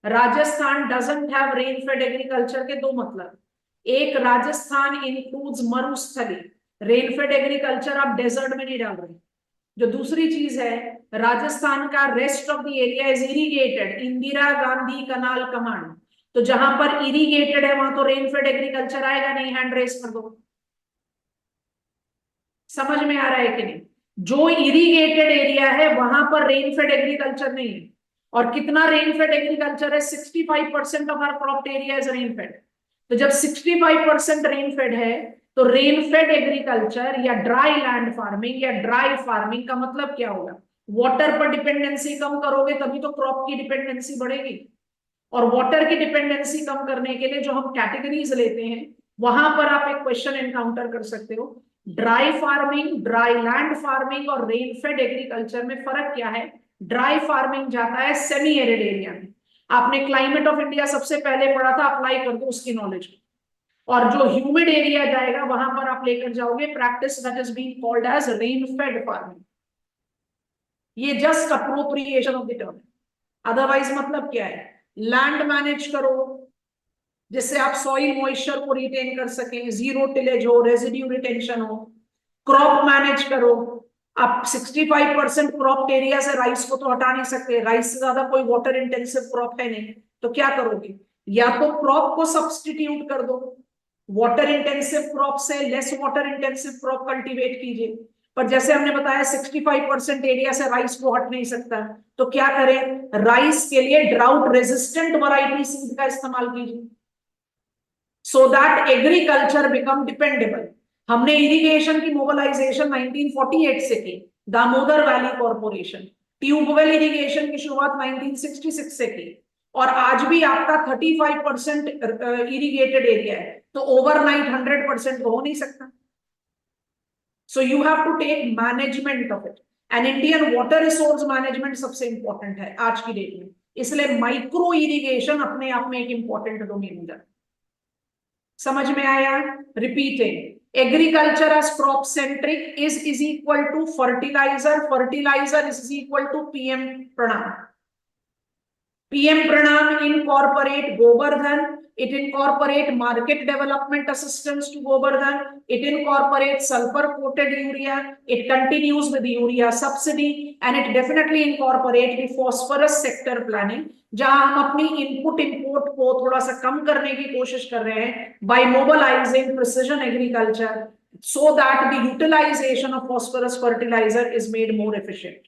Rajasthan doesn't have rain-fed agriculture के दो मतलब, एक राजस्थान includes मरुस्थली, रेन-फेड एग्रीकल्चर आप desert में नहीं डाल रहे। जो दूसरी चीज है, राजस्थान का rest of the area is irrigated, Indira Gandhi canal command, तो जहां पर इरिगेटेड है वहां तो रेनफेड एग्रीकल्चर आएगा नहीं। हैंड रेस कर दो, समझ में आ रहा है कि नहीं। जो इरिगेटेड एरिया है वहां पर रेनफेड एग्रीकल्चर नहीं है। और कितना रेन फेड एग्रीकल्चर है? 65% of our crop area is rain fed. तो जब 65% रेन फेड है तो रेन फेड एग्रीकल्चर या ड्राई लैंड फार्मिंग या ड्राई फार्मिंग का मतलब क्या होगा? वाटर पर डिपेंडेंसी कम करोगे तभी तो क्रॉप की डिपेंडेंसी बढ़ेगी। और वाटर की डिपेंडेंसी कम करने के लिए जो हम कैटेगरीज लेते हैं वहां पर आप एक क्वेश्चन एनकाउंटर कर सकते हो, dry farming, dry land farming और रेन फेड एग्रीकल्चर में फर्क क्या है? ड्राई फार्मिंग जाता है सेमी एरिड एरिया में। आपने क्लाइमेट ऑफ इंडिया सबसे पहले पढ़ा था, अप्लाई कर दो उसकी नॉलेज को। और जो ह्यूमिड एरिया जाएगा वहां पर आप लेकर जाओगे practice that is being called as rain fed farming. ये just appropriation of the term. Otherwise मतलब क्या है? लैंड मैनेज करो जिससे आप सॉइल मॉइस्चर को रिटेन कर सकें, जीरो टिलेज हो, रेजिड्यू रिटेंशन हो। क्रॉप मैनेज करो। आप 65% क्रॉप एरिया से राइस को तो हटा नहीं सकते, राइस से ज्यादा कोई वाटर इंटेंसिव क्रॉप है नहीं, तो क्या करोगे? या तो क्रॉप को सब्सटीट्यूट कर दो, वाटर इंटेंसिव क्रॉप से less water intensive crop cultivate कीजिए। पर जैसे हमने बताया 65% एरिया से राइस को हट नहीं सकता, तो क्या करें? राइस के लिए ड्राउट रेजिस्टेंट वैरायटी सीड का इस्तेमाल कीजिए, so that agriculture become dependable. हमने इरिगेशन की मोबिलाइजेशन 1948 से की, Damodar valley corporation. Tubewell irrigation की शुरुआत 1966 से की, और आज भी आपका 35% इरिगेटेड एरिया है, तो ओवरनाइट 100% तो हो नहीं सकता। So you have to take management of it, and Indian water resource management सबसे इंपॉर्टेंट है आज की डेट में। इसलिए माइक्रो इरिगेशन अपने आप में एक इंपॉर्टेंट डोमेन हो जाता है। समझ में आया? Repeating, agriculture as crop centric is equal to fertilizer, fertilizer is equal to PM Pranam. PM Pranam incorporate Govardhan, it incorporate market development assistance to Govardhan, it incorporates sulfur coated urea, it continues with urea subsidy, and it definitely incorporate the phosphorus sector planning, जहां हम अपनी input import को थोड़ा सा कम करने की कोशिश कर रहे हैं by mobilizing precision agriculture so that the utilization of phosphorus fertilizer is made more efficient.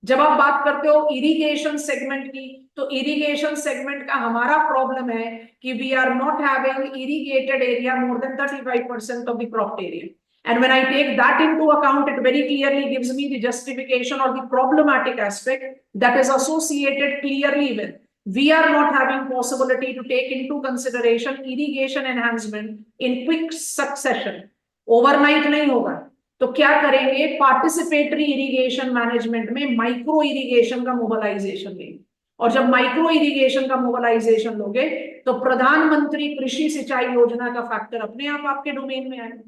जब आप बात करते हो इरिगेशन सेगमेंट की, तो इरिगेशन सेगमेंट का हमारा प्रॉब्लम है कि we are not having irrigated area more than 35% of the crop area, and when I take that into account, it very clearly gives me the justification or the problematic aspect that is associated clearly with we are not having possibility to take into consideration irrigation enhancement in quick succession, overnight नहीं होगा। तो क्या करेंगे? Participatory irrigation management में micro irrigation का mobilisation लेंगे, और जब माइक्रो इरिगेशन का मोबिलाइजेशन लोगे तो प्रधानमंत्री कृषि सिंचाई योजना का फैक्टर अपने आप आपके डोमेन में आएगा।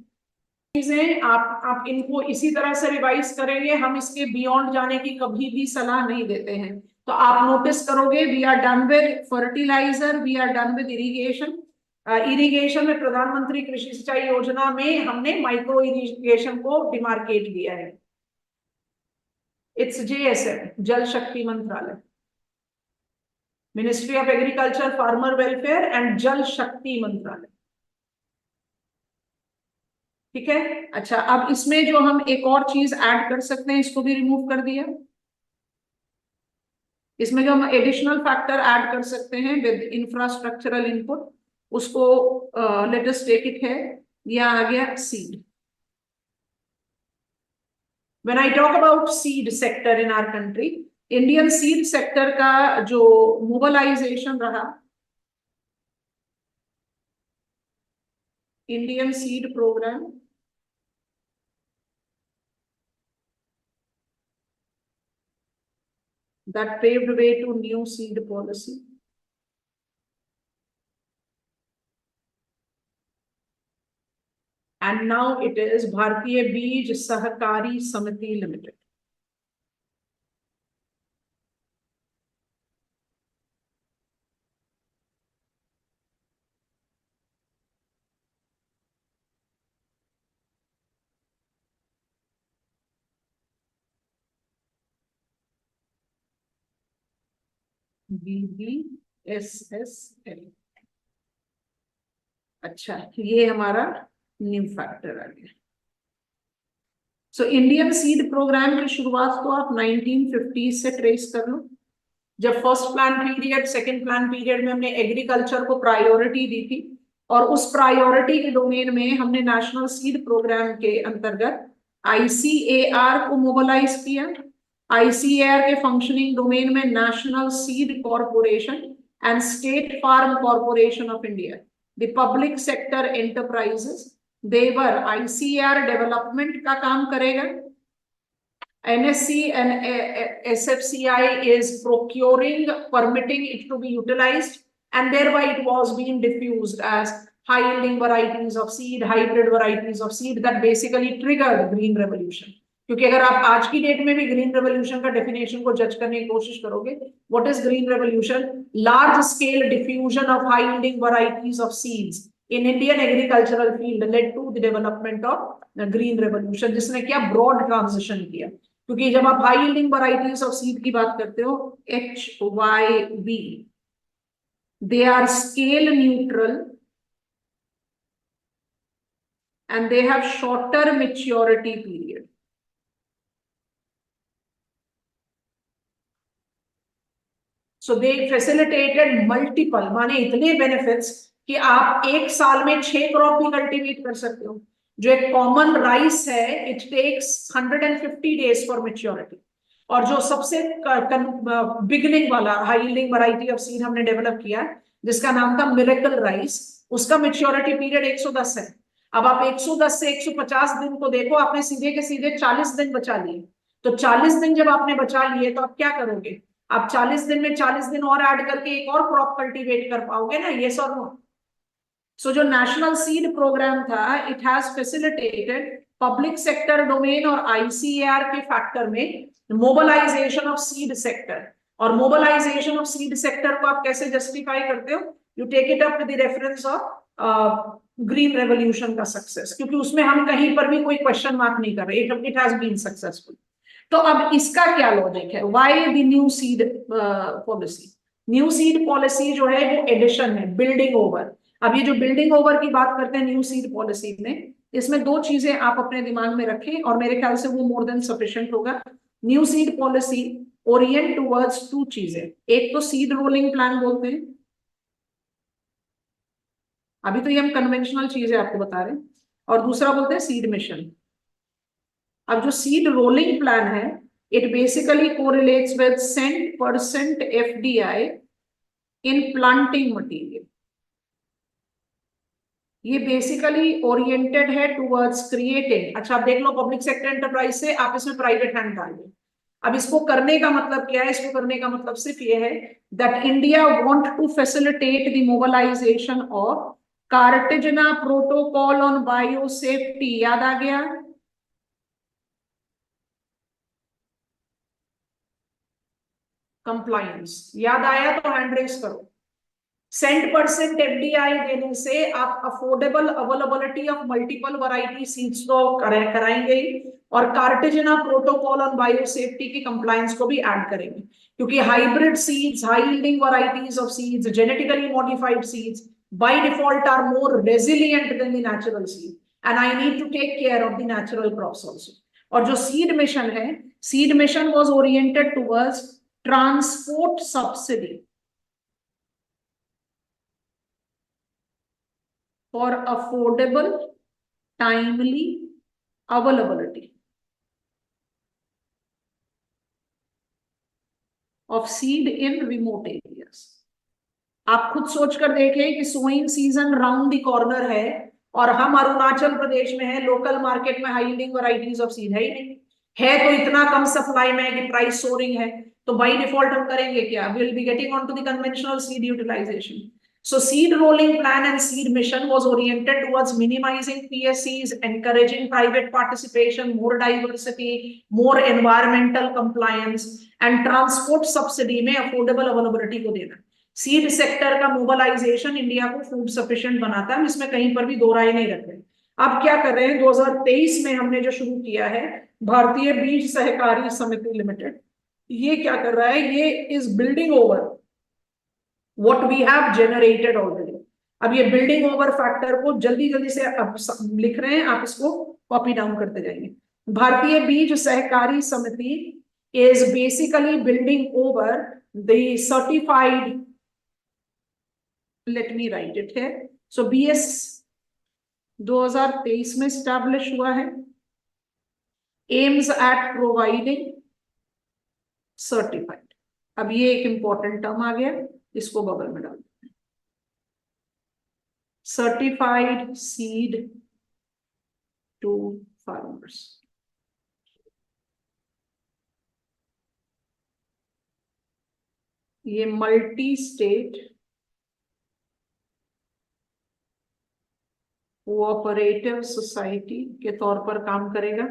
चीजें आप इनको इसी तरह से रिवाइज करेंगे, हम इसके बियॉन्ड जाने की कभी भी सलाह नहीं देते हैं। तो आप नोटिस करोगे we are done with fertilizer, we are done with irrigation. Irrigation में प्रधानमंत्री कृषि सिंचाई योजना में हमने माइक्रो इरिगेशन को डिमार्केट दिया है। इट्स JSM, जल शक्ति मंत्रालय, ministry of agriculture, farmer welfare and जल शक्ति मंत्रालय। ठीक है, अच्छा, अब इसमें जो हम एक और चीज ऐड कर सकते हैं, इसको भी रिमूव कर दिया। इसमें जो हम एडिशनल फैक्टर ऐड कर सकते हैं विद इंफ्रास्ट्रक्चरल इनपुट, उसको लेट अस टेक इट है, यह आ गया seed. When I talk about seed sector in our country, Indian seed sector का जो mobilization रहा, Indian seed program that paved way to new seed policy. And now it is Bharatiya Beej Sahakari Samiti Limited. BBSSL। अच्छा, ये हमारा new factor आ गया। So Indian seed programme की शुरुआत तो आप 1950 से ट्रेस कर लो। जब first plan period, second plan period में हमने एग्रीकल्चर को प्रायोरिटी दी थी, और उस प्रायोरिटी के डोमेन में हमने नेशनल सीड प्रोग्राम के अंतर्गत आईसीएआर को मोबिलाइज किया। आईसीएआर के फंक्शनिंग डोमेन में national seed corporation and state farm corporation of India, the public sector enterprises, देवर आईसीएआर डेवलपमेंट का काम करेगा। NSC and SFCI is procuring, permitting it to be utilized, and thereby it was being diffused as high yielding varieties of seed, hybrid varieties of seed that basically triggered green revolution. क्योंकि अगर आप आज की date में भी green revolution का definition को जज करने की कोशिश करोगे, what is green revolution? Large scale diffusion of high yielding varieties of seeds in Indian agricultural field led to the development of green revolution, जिसने क्या ब्रॉड ट्रांजिशन किया। क्योंकि जब आप high yielding varieties of seed की बात करते हो, HYV, they are scale neutral and they have shorter maturity period. So they facilitated multiple, माने इतने benefits कि आप एक साल में 6 क्रॉप भी कल्टीवेट कर सकते हो। जो एक कॉमन राइस है, it takes 150 days for maturity, और जो सबसे बिगनिंग वाला high yielding variety of seed हमने डेवलप किया जिसका नाम था मिरेकल राइस, उसका मेच्योरिटी पीरियड 110 है। अब आप 110 से 150 दिन को देखो, आपने सीधे के सीधे 40 दिन बचा लिए। तो 40 दिन जब आपने बचा लिए तो आप क्या करोगे? आप 40 दिन में 40 दिन और ऐड करके एक और क्रॉप कल्टीवेट कर पाओगे ना, यस और नो? सो जो नेशनल सीड प्रोग्राम था, it has facilitated public sector domain और आईसीएआर के फैक्टर में मोबिलाइजेशन ऑफ सीड सेक्टर। और मोबिलाइजेशन ऑफ सीड सेक्टर को आप कैसे जस्टिफाई करते हो? You take it up with the reference of green revolution का सक्सेस, क्योंकि उसमें हम कहीं पर भी कोई क्वेश्चन मार्क नहीं कर रहे, इट हैज बीन सक्सेसफुल। तो अब इसका क्या लॉजिक है? Why the new seed policy? New seed policy जो है वो एडिशन है, बिल्डिंग ओवर। अब ये जो बिल्डिंग ओवर की बात करते हैं न्यू सीड पॉलिसी में, इसमें दो चीजें आप अपने दिमाग में रखें और मेरे ख्याल से वो मोर देन सफिशिएंट होगा। New seed policy Orient towards 2 चीजें, एक तो सीड रोलिंग प्लान बोलते हैं, अभी तो ये हम कन्वेंशनल चीजें आपको बता रहे हैं, और दूसरा बोलते हैं सीड मिशन। अब जो सीड रोलिंग प्लान है, it basically correlates with % FDI in planting material. ये बेसिकली ओरिएंटेड है टुवर्ड्स क्रिएटिंग, अच्छा आप देख लो पब्लिक सेक्टर एंटरप्राइज से आप इसमें प्राइवेट हैंड डाल दो। अब इसको करने का मतलब क्या है? इसको करने का मतलब सिर्फ ये है that India want to facilitate the mobilisation of Cartagena protocol on bio safety. याद आ गया? कंप्लायंस याद आया तो हैंड रेस करो। % FDI देने से आप affordable availability of multiple variety seeds तो कराएंगे, और कार्टेजना प्रोटोकॉल ऑन बायो सेफ्टी की कंप्लायंस को भी ऐड करेंगे, क्योंकि hybrid seeds, high yielding varieties of seeds, genetically modified seeds by default are more resilient than the natural seed, and I need to take care of the natural crops also. और जो seed mission है, seed mission was oriented towards transport subsidy for affordable, timely availability of seed in remote areas. आप खुद सोचकर देखें कि sowing season round the corner है और हम अरुणाचल प्रदेश में है, लोकल मार्केट में high yielding varieties of seed है ही नहीं, है तो इतना कम सप्लाई में कि प्राइस सोरिंग है, तो बाय डिफॉल्ट हम करेंगे क्या? We will be getting on to the conventional seed utilisation. So seed rolling plan and seed mission was oriented towards minimizing PSCs, encouraging private participation, more diversity, more environmental compliance, and transport subsidy में affordable availability को देना। Seed sector का mobilisation India को food sufficient बनाता है, इसमें कहीं पर भी दो राय नहीं रखते। अब क्या कर रहे हैं? 2023 में हमने जो शुरू किया है भारतीय बीज सहकारी समिति लिमिटेड, ये क्या कर रहा है? ये is building over what we have generated already. अब ये बिल्डिंग ओवर फैक्टर को जल्दी जल्दी से अब लिख रहे हैं, आप इसको कॉपी डाउन करते जाएंगे। भारतीय बीज सहकारी समिति is basically building over the certified, let me write it here. So BS 2023 में स्टैब्लिश हुआ है, एम्स एट प्रोवाइडिंग सर्टिफाइड। अब ये एक इंपॉर्टेंट टर्म आ गया, इसको बगल में डाल, सर्टिफाइड सीड टू फार्मर्स। ये मल्टी स्टेट कोऑपरेटिव सोसाइटी के तौर पर काम करेगा।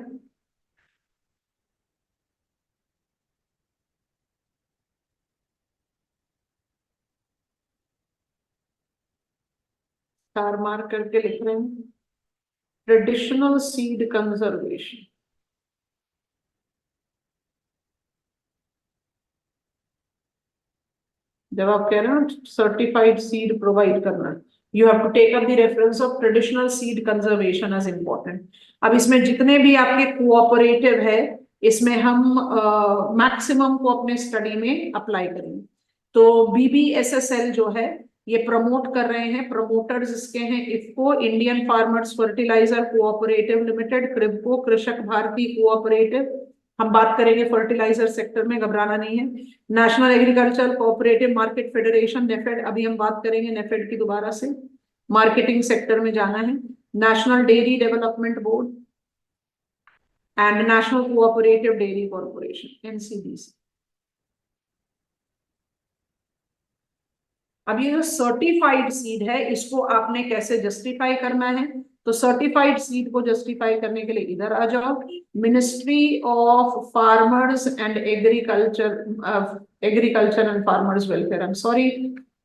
स्टार मार्क करके लिख रहे हैं, ट्रेडिशनल सीड कंजर्वेशन। जब आप कह रहे हो सर्टिफाइड सीड प्रोवाइड करना, you have to take up the reference of traditional seed conservation as important. अब इसमें जितने भी आपके कोऑपरेटिव है, इसमें हम मैक्सिमम को अपने स्टडी में अप्लाई करेंगे। तो BBSSL जो है ये प्रमोट कर रहे हैं, प्रमोटर्स इसके हैं IFFCO, Indian farmers fertilizer cooperative limited, KRIBHCO, Krishak Bharati cooperative. हम बात करेंगे फर्टिलाइजर सेक्टर में, घबराना नहीं है। National agriculture cooperative market federation NAFED, अभी हम बात करेंगे नेफेड की दोबारा से, मार्केटिंग सेक्टर में जाना है। National dairy development board and national cooperative dairy corporation NCDC। अब ये जो सर्टिफाइड सीड है, इसको आपने कैसे जस्टिफाई करना है? तो सर्टिफाइड सीड को जस्टिफाई करने के लिए इधर आ जाओ, ministry of farmers and agriculture and farmers welfare, I am sorry,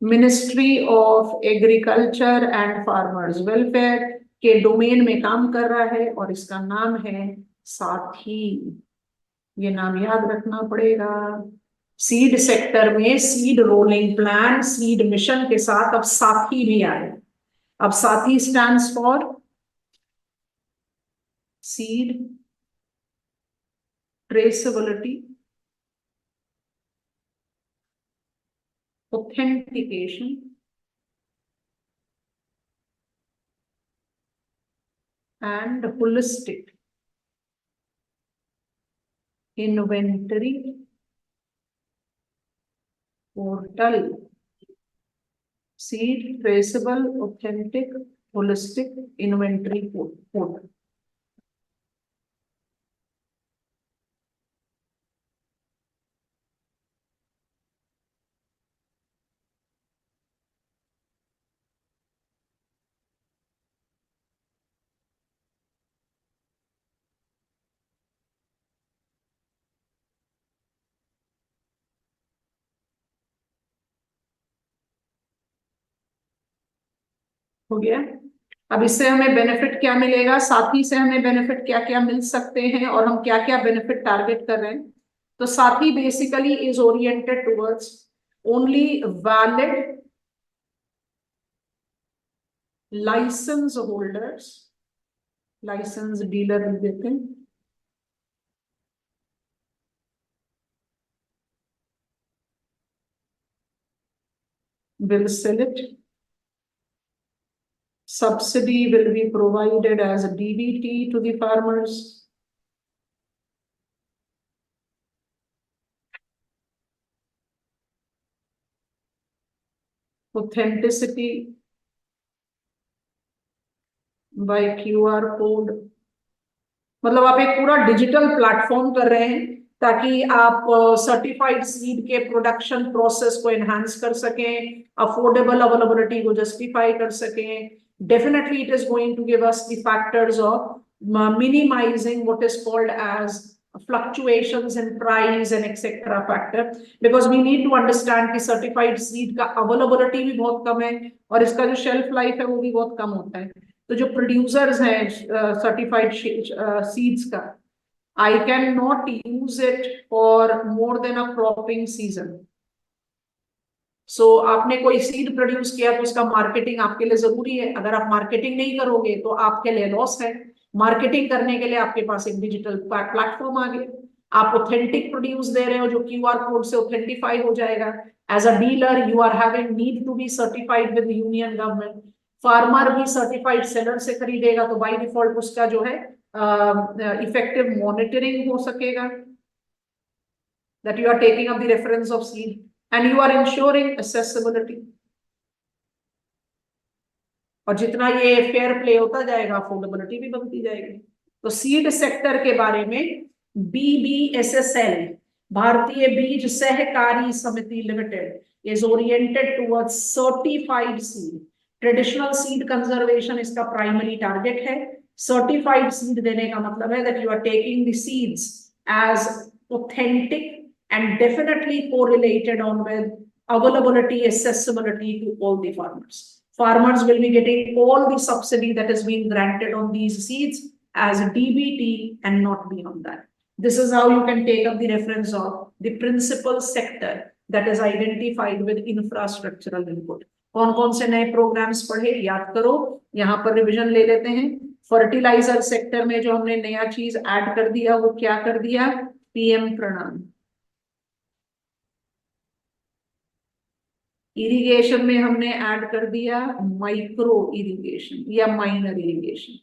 ministry of agriculture and farmers welfare के डोमेन में काम कर रहा है और इसका नाम है साथी। ये नाम याद रखना पड़ेगा। सीड सेक्टर में seed rolling plan, seed mission के साथ अब साथी भी आए। अब साथी stands for seed traceability, authentication and holistic inventory portal. Seed traceable authentic holistic inventory portal. हो गया। अब इससे हमें बेनिफिट क्या मिलेगा, साथी से हमें बेनिफिट क्या क्या मिल सकते हैं और हम क्या क्या बेनिफिट टारगेट कर रहे हैं? तो साथी basically is oriented towards only valid licence holders, licence dealer भी देते हैं, will sell it. Subsidy will be provided as a DBT to the farmers. Authenticity by QR code। मतलब आप एक पूरा डिजिटल प्लेटफॉर्म कर रहे हैं ताकि आप सर्टिफाइड सीड के प्रोडक्शन प्रोसेस को एनहांस कर सकें, अफोर्डेबल अवेलेबिलिटी को जस्टिफाई कर सकें। Definitely it is going to give us the factors of minimizing what is called as fluctuations in price and etc factor, because we need to understand कि certified seed का availability भी बहुत कम है और इसका जो shelf life है वो भी बहुत कम होता है। तो जो प्रोड्यूसर्स हैं सर्टिफाइड सीड्स का, I can not use it for more than a cropping season. So आपने कोई सीड प्रोड्यूस किया तो उसका मार्केटिंग आपके लिए जरूरी है। अगर आप मार्केटिंग नहीं करोगे तो आपके लिए लॉस है। मार्केटिंग करने के लिए आपके पास एक डिजिटल प्लेटफॉर्म आ गया। आप ऑथेंटिक प्रोड्यूस दे रहे हो जो क्यूआर कोड से ऑथेंटिफाई हो जाएगा। As a dealer you are having need to be certified with union government. Farmer भी सर्टिफाइड सेलर से खरीदेगा तो बाय डिफॉल्ट उसका जो है इफेक्टिव मॉनिटरिंग हो सकेगा, that you are taking up the reference of seed and you are ensuring accessibility। और जितना ये फेयर प्ले होता जाएगा अफोर्डेबिलिटी भी बनती जाएगी। तो सीड सेक्टर के बारे में BBSSL, भारतीय बीज सहकारी समिति limited, is oriented towards certified seed। Traditional seed conservation इसका प्राइमरी टारगेट है। सर्टिफाइड सीड देने का मतलब है that you are taking the seeds as authentic and definitely correlated on with availability, accessibility to all the farmers. Farmers will be getting all the subsidy that is being granted on these seeds as DBT and not beyond that. This is how you can take up the reference of the principal sector that is identified with infrastructural input. कौन-कौन से नए programmes पढ़े याद करो, यहाँ पर revision ले लेते हैं। फर्टिलाइजर सेक्टर में जो हमने नया चीज ऐड कर दिया वो क्या कर दिया, PM प्रणाम। इरिगेशन में हमने ऐड कर दिया माइक्रो इरिगेशन या माइनर इरिगेशन।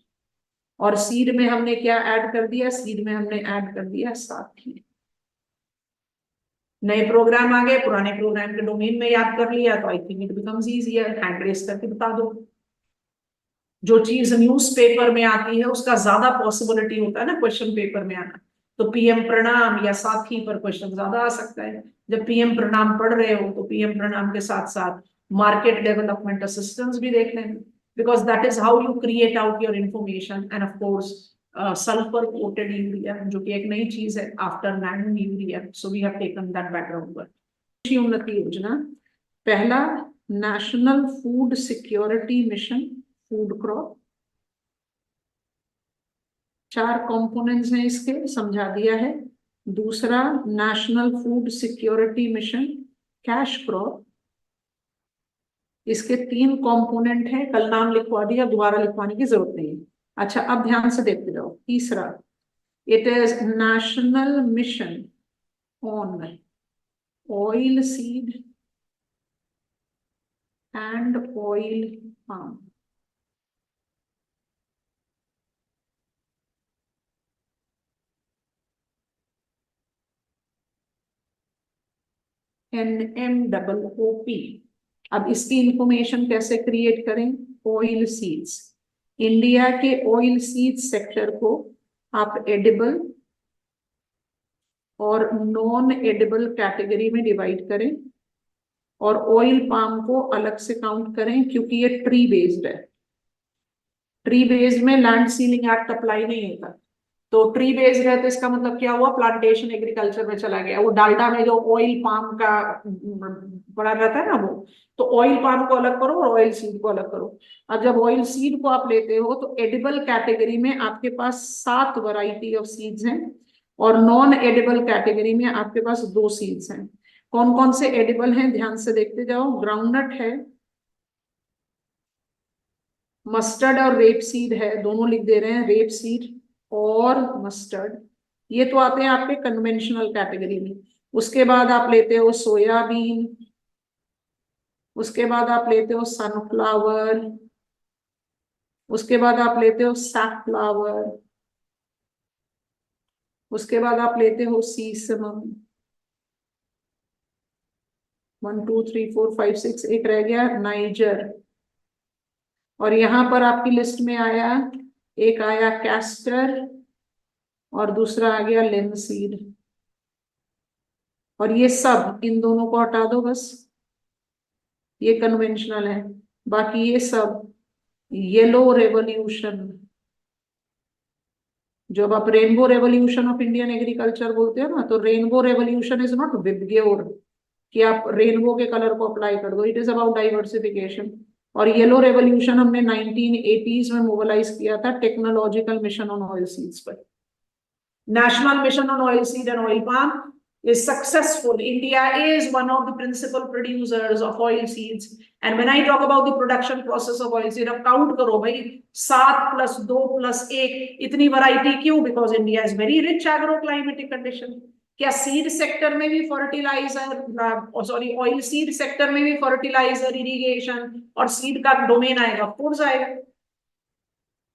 और सीड में हमने क्या ऐड कर दिया, सीड में हमने ऐड कर दिया साथी। नए प्रोग्राम आ गए, पुराने प्रोग्राम के डोमेन में याद कर लिया तो I think it becomes easier. Hand raise करके बता दो। जो चीज न्यूज़पेपर में आती है उसका ज्यादा पॉसिबिलिटी होता है ना क्वेश्चन पेपर में आना, तो PM प्रणाम या साथी पर क्वेश्चन ज्यादा आ सकता है। जब PM प्रणाम पढ़ रहे हो तो PM प्रणाम के साथ साथ मार्केट डेवलपमेंट असिस्टेंस भी देख लेंगे, because that is how you create out your information. And of course sulphur coated urea जो कि एक नई चीज है after nano urea, so we have taken that background पर। कृषि उन्नति योजना, पहला national food security mission, food crop, 4 components हैं इसके, समझा दिया है। दूसरा national food security mission cash crop, इसके 3 कंपोनेंट हैं, कल नाम लिखवा दिया, दोबारा लिखवाने की जरूरत नहीं है। अच्छा अब ध्यान से देखते जाओ। तीसरा it is national mission on oil seed and oil palm. NMOOP। अब इसकी इंफॉर्मेशन कैसे क्रिएट करें, ऑयल सीड्स। इंडिया के ऑयल सीड्स सेक्टर को आप एडिबल और नॉन एडिबल कैटेगरी में डिवाइड करें और ऑयल पाम को अलग से काउंट करें, क्योंकि ये ट्री बेस्ड है। ट्री बेस्ड में लैंड सीलिंग एक्ट अप्लाई नहीं होता, तो ट्री बेस्ड है तो इसका मतलब क्या हुआ, प्लांटेशन एग्रीकल्चर में चला गया। वो डाल्टा में जो ऑयल पाम का बड़ा रहता है ना वो, तो ऑयल पाम को अलग करो और ऑयल सीड को अलग करो। अब जब ऑयल सीड को आप लेते हो तो एडिबल कैटेगरी में आपके पास 7 वैरायटी ऑफ सीड्स हैं और नॉन एडिबल कैटेगरी में आपके पास 2 सीड्स हैं। कौन कौन से एडिबल हैं ध्यान से देखते जाओ। ग्राउंडनट है, मस्टर्ड और रेप सीड है, दोनों लिख दे रहे हैं, रेप सीड और मस्टर्ड, ये तो आते हैं आपके कन्वेंशनल कैटेगरी में। उसके बाद आप लेते हो सोयाबीन, उसके बाद आप लेते हो सनफ्लावर, उसके बाद आप लेते हो सैफफ्लावर, उसके बाद आप लेते हो सीसमम। 1 2 3 4 5 6, एक रह गया नाइजर। और यहां पर आपकी लिस्ट में आया, एक आया कैस्टर और दूसरा आ गया लिनसीड। और ये सब, इन दोनों को हटा दो बस, ये कन्वेंशनल है। बाकी ये सब येलो रेवोल्यूशन, जब आप rainbow revolution of Indian agriculture बोलते हो ना, तो rainbow revolution is not VIBGYOR कि आप रेनबो के कलर को अप्लाई कर दो, इट इज अबाउट डाइवर्सिफिकेशन। और येलो रेवोल्यूशन हमने 1980s में मोबिलाइज किया था technological mission on oil seeds पर। National mission on oil seed and oil palm is successful. India is one of the principal producers of oil seeds. And when I talk about the production process of oil seed, अब count करो भाई, 7 + 2 + 1, इतनी variety क्यों? Because India is very rich agroclimatic condition. क्या seed sector में भी fertiliser, sorry oil seed sector में भी फर्टिलाइजर, इरिगेशन और सीड का डोमेन आएगा? ऑफ कोर्स आएगा.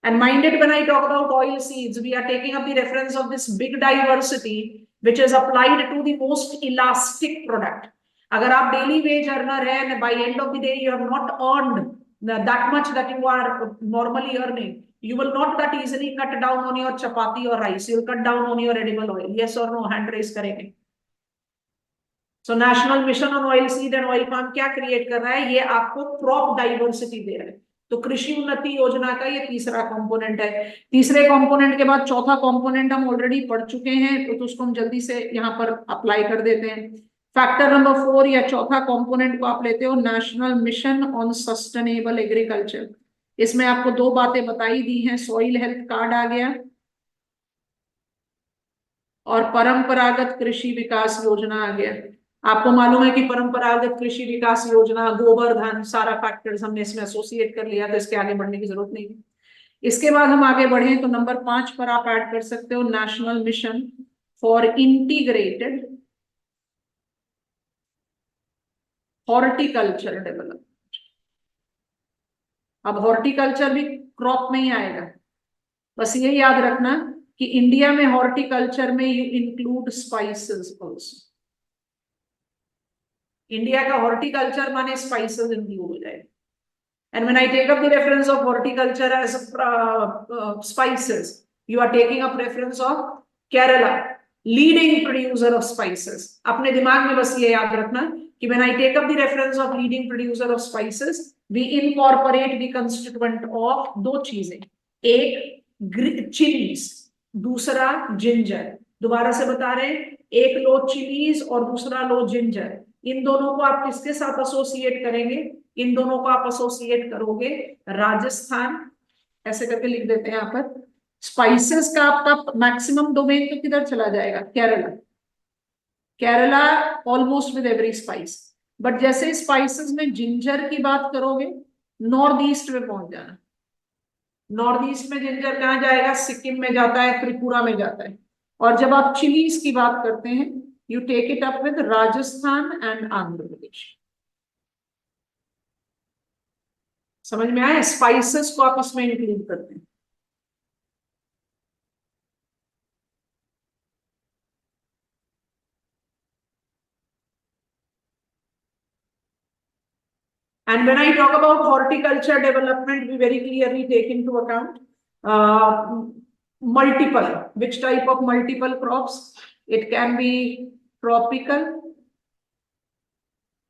And mind it, when I talk about oil seeds, we are taking up the reference of this big diversity, which is applied to the most elastic product. अगर आप daily wage earner है, and by end of the day you have not earned that much that you are normally earning, you will not that easily cut down on your chapati or rice. You will cut down on your edible oil. Yes or no? Hand raise करेंगे. So National Mission on Oil Seed and Oil Palm क्या create कर रहा है? ये आपको crop diversity दे रहा है. तो कृषि उन्नति योजना का ये तीसरा कंपोनेंट है. तीसरे कंपोनेंट के बाद चौथा कंपोनेंट हम ऑलरेडी पढ़ चुके हैं, तो उसको हम जल्दी से यहाँ पर अप्लाई कर देते हैं. फैक्टर नंबर 4 या चौथा कंपोनेंट को आप लेते हो, national mission on sustainable agriculture. इसमें आपको 2 बातें बताई दी हैं. सॉइल हेल्थ कार्ड आ गया और परंपरागत कृषि विकास योजना आ गया. आपको मालूम है कि परंपरागत कृषि विकास योजना, गोबर धन, सारा फैक्टर्स हमने इसमें एसोसिएट कर लिया, तो इसके आगे बढ़ने की जरूरत नहीं है. इसके बाद हम आगे बढ़े तो नंबर 5 पर आप ऐड कर सकते हो national mission for integrated horticulture development. अब हॉर्टिकल्चर भी क्रॉप में ही आएगा. बस ये याद रखना कि इंडिया में हॉर्टिकल्चर में you include spices also. India का हॉर्टिकल्चर माने स्पाइसेस इंक्लूड हो जाए. And when I take up the reference of horticulture as spices, you are taking up reference of Kerala, leading producer of spices. अपने दिमाग में बस ये याद रखना कि when I take up the reference of leading producer of spices, we incorporate the constituent of 2 चीजें. एक चिलीज, दूसरा जिंजर. दोबारा से बता रहे हैं, एक लो चिलीज और दूसरा लो जिंजर. इन दोनों को आप किसके साथ एसोसिएट करेंगे? इन दोनों को आप एसोसिएट करोगे राजस्थान, ऐसे करके लिख देते हैं यहाँ पर. स्पाइसेस का आपका मैक्सिमम डोमेन तो किधर चला जाएगा? Kerala. Kerala almost with every spice. But जैसे स्पाइसेस में जिंजर की बात करोगे, नॉर्थ ईस्ट में पहुंच जाना. नॉर्थ ईस्ट में जिंजर कहाँ जाएगा? सिक्किम में जाता है, त्रिपुरा में जाता है. और जब आप चिलीज की बात करते हैं, you take it up with Rajasthan and Andhra Pradesh. समझ में आया? स्पाइसेस को आप इसमें इंक्लूड करते हैं. And when I talk about horticulture development, we very clearly take into account multiple. Which type of multiple crops? It can be tropical,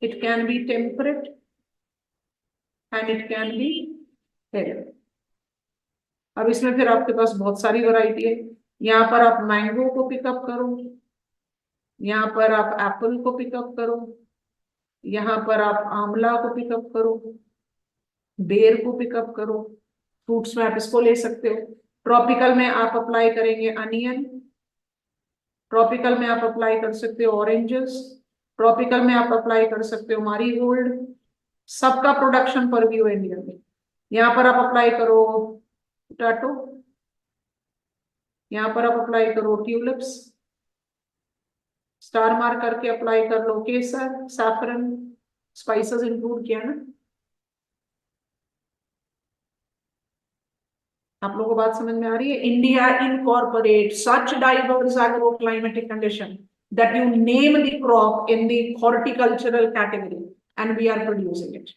it can be temperate, and it can be arid. अब इसमें फिर आपके पास बहुत सारी variety है. यहाँ पर आप मैंगो को पिकअप करो, यहाँ पर आप एप्पल को पिकअप करो, यहाँ पर आप आंवला को पिकअप करो, बेर को पिकअप करो. फ्रूट्स में आप इसको ले सकते हो. ट्रॉपिकल में आप अप्लाई करेंगे अनियन. ट्रॉपिकल में आप अप्लाई कर सकते हो ऑरेंजेस. ट्रॉपिकल में आप अप्लाई कर सकते हो मारीगोल्ड. सबका प्रोडक्शन पर व्यू है इंडिया में. यहाँ पर आप अप्लाई करो पोटैटो, यहाँ पर आप अप्लाई करो ट्यूलिप्स. स्टार मार्क करके अप्लाई कर लो केसर, सैफरन. स्पाइसेस इंक्लूड किया ना. आप लोगों को बात समझ में आ रही है? India incorporate such diverse agroclimatic condition that you name the crop in the horticultural category and we are producing it,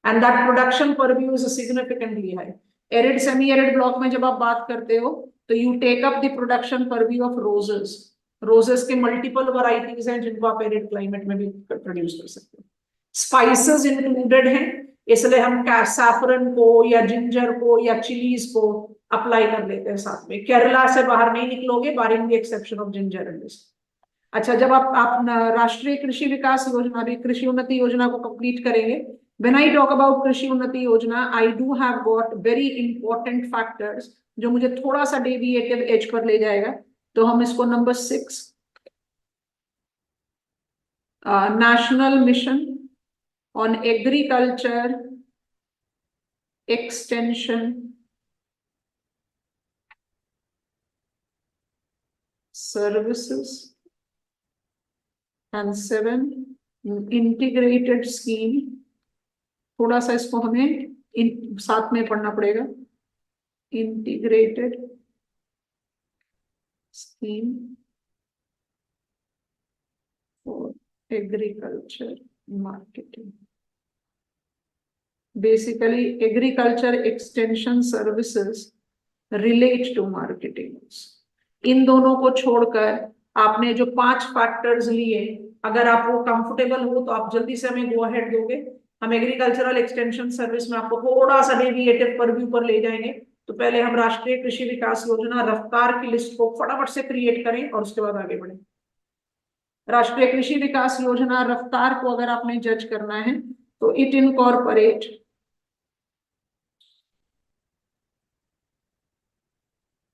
and that production per view is significantly high. Arid semi-arid block में जब आप बात करते हो तो you take up the production per view of roses. Roses के multiple varieties हैं जिनको आप arid climate में भी produce कर सकते हो. Spices included हैं, इसलिए हम सैफरन को या जिंजर को या चिलीज को अप्लाई कर लेते हैं साथ में. केरला से बाहर नहीं निकलोगे, barring the exception of ginger and this. अच्छा, जब आप राष्ट्रीय कृषि विकास योजना भी कृषि उन्नति योजना को कंप्लीट करेंगे, व्हेन आई टॉक अबाउट कृषि उन्नति योजना, I do have got very important factors जो मुझे थोड़ा सा डेविएटिव एज पर ले जाएगा. तो हम इसको number 6 national mission on agriculture extension services, and 7 integrated scheme. थोड़ा सा इसको हमें साथ में पढ़ना पड़ेगा, integrated scheme for agriculture marketing. Basically agriculture extension services relate to marketing. इन दोनों को छोड़कर आपने जो 5 फैक्टर्स लिए, अगर आप वो कंफर्टेबल हो तो आप जल्दी से हमें गो अहेड दोगे। हम एग्रीकल्चरल एक्सटेंशन सर्विस में आपको थोड़ा सा डेविएटिव परव्यू पर ले जाएंगे। तो पहले हम राष्ट्रीय कृषि विकास योजना रफ्तार की लिस्ट को फटाफट से क्रिएट करें और उसके बाद आगे बढ़े। राष्ट्रीय कृषि विकास योजना रफ्तार को अगर आपने जज करना है तो it incorporate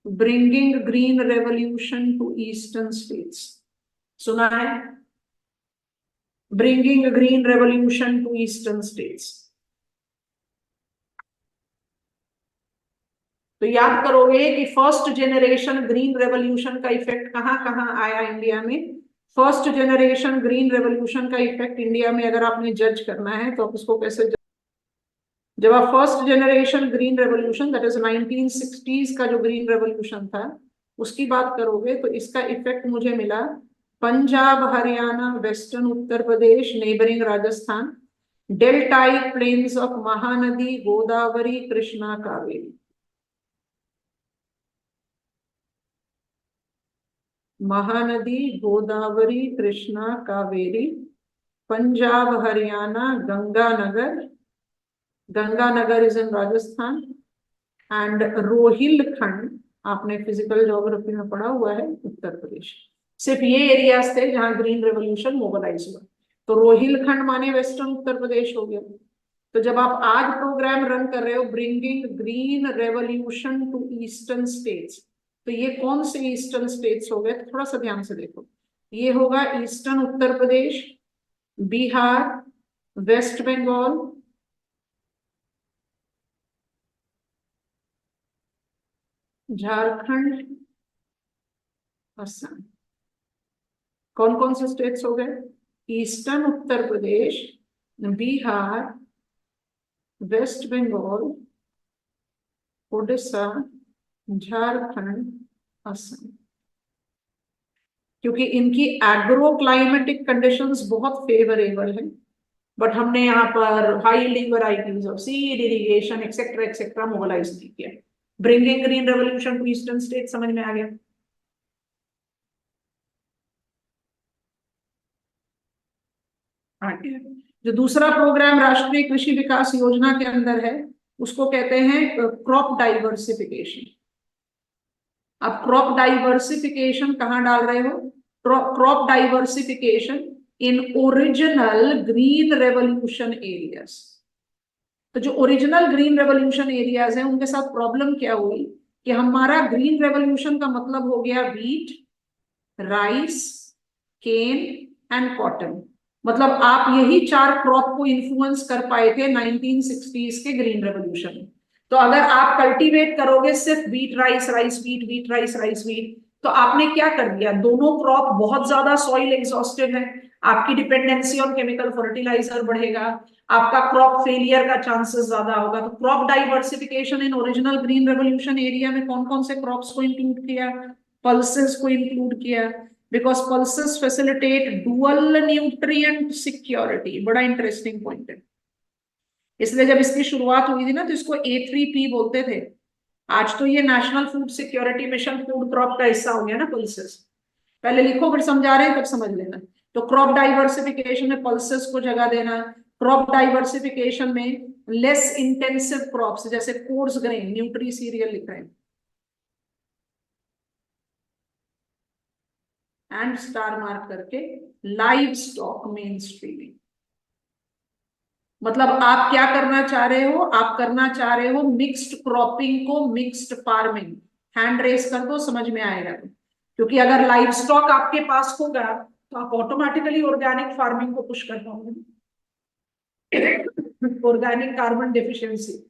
bringing green revolution to eastern states. सुना है? Bringing green revolution to eastern states. तो याद करोगे कि फर्स्ट जनरेशन ग्रीन रेवोल्यूशन का इफेक्ट कहां कहां आया इंडिया में। फर्स्ट जनरेशन ग्रीन रेवोल्यूशन का इफेक्ट इंडिया में अगर आपने जज करना है तो आप उसको कैसे, जब आप first generation green revolution that is 1960s का जो ग्रीन रेवोल्यूशन था उसकी बात करोगे तो इसका इफेक्ट मुझे मिला Punjab, Haryana, western Uttar Pradesh, neighbouring Rajasthan, deltaic plains of Mahanadi, Godavari, Krishna, Kaveri. Mahanadi, Godavari, Krishna, Kaveri, Punjab, Haryana, Ganganagar, Ganganagar is in Rajasthan, and Rohilkhand आपने फिजिकल ज्योग्राफी में पढ़ा हुआ है, उत्तर प्रदेश। सिर्फ ये एरियाज थे जहां ग्रीन रेवोल्यूशन मोबिलाइज हुआ। तो रोहिलखंड माने वेस्टर्न उत्तर प्रदेश हो गया। तो जब आप आज प्रोग्राम रन कर रहे हो bringing green revolution to eastern states, तो ये कौन से ईस्टर्न स्टेट्स हो गए? तो थोड़ा सा ध्यान से देखो, ये होगा ईस्टर्न उत्तर प्रदेश, बिहार, वेस्ट बंगाल, झारखंड, असम। कौन कौन से स्टेट्स हो गए? Eastern Uttar Pradesh, Bihar, west Bengal, Orissa, Jharkhand, Assam. क्योंकि इनकी एग्रो क्लाइमेटिक कंडीशंस बहुत फेवरेबल है, बट हमने यहाँ पर highly varieties of seed irrigation etcetera mobilise नहीं किया। Bringing green revolution to eastern state समझ में आ गया? जो दूसरा प्रोग्राम राष्ट्रीय कृषि विकास योजना के अंदर है उसको कहते हैं क्रॉप डाइवर्सिफिकेशन। अब क्रॉप डाइवर्सिफिकेशन कहां डाल रहे हो? Crop diversification in original green revolution areas. तो जो ओरिजिनल ग्रीन रेवोल्यूशन एरियाज हैं उनके साथ प्रॉब्लम क्या हुई कि हमारा ग्रीन रेवोल्यूशन का मतलब हो गया wheat, rice, cane and cotton. मतलब आप यही 4 क्रॉप को इन्फ्लुएंस कर पाए थे 1960s के ग्रीन रेवोल्यूशन में। तो अगर आप कल्टीवेट करोगे सिर्फ wheat rice rice wheat wheat rice rice wheat, तो आपने क्या कर दिया? दोनों क्रॉप बहुत ज्यादा सॉइल एग्जॉस्टिव है, आपकी डिपेंडेंसी ऑन केमिकल फर्टिलाइजर बढ़ेगा, आपका क्रॉप फेलियर का चांसेस ज्यादा होगा। तो crop diversification in original green revolution area में कौन कौन से क्रॉप्स को इंक्लूड किया? पल्सेस को इंक्लूड किया, because pulses facilitate dual nutrient security. बड़ा इंटरेस्टिंग पॉइंट है। इसलिए जब इसकी शुरुआत हुई थी ना तो इसको A3P बोलते थे। आज तो ये national food security mission food crop का हिस्सा हो गया ना पल्सेस। पहले लिखो फिर समझा रहे हैं तब समझ लेना। तो क्रॉप डाइवर्सिफिकेशन में पल्सेस को जगह देना, क्रॉप डाइवर्सिफिकेशन में लेस इंटेंसिव क्रॉप्स जैसे कोर्स ग्रेन, न्यूट्री सीरियल लिख रहे हैं, एंड स्टार मार्क करके लाइव स्टॉक मेन स्ट्रीमिंग। मतलब आप क्या करना चाह रहे हो? आप करना चाह रहे हो मिक्स्ड क्रॉपिंग को मिक्स्ड फार्मिंग। हैंड रेस कर दो, समझ में आएगा। क्योंकि अगर लाइव स्टॉक आपके पास होगा तो आप ऑटोमेटिकली ऑर्गेनिक फार्मिंग को पुश कर पाओगे, ऑर्गेनिक कार्बन डेफिशिएंसी।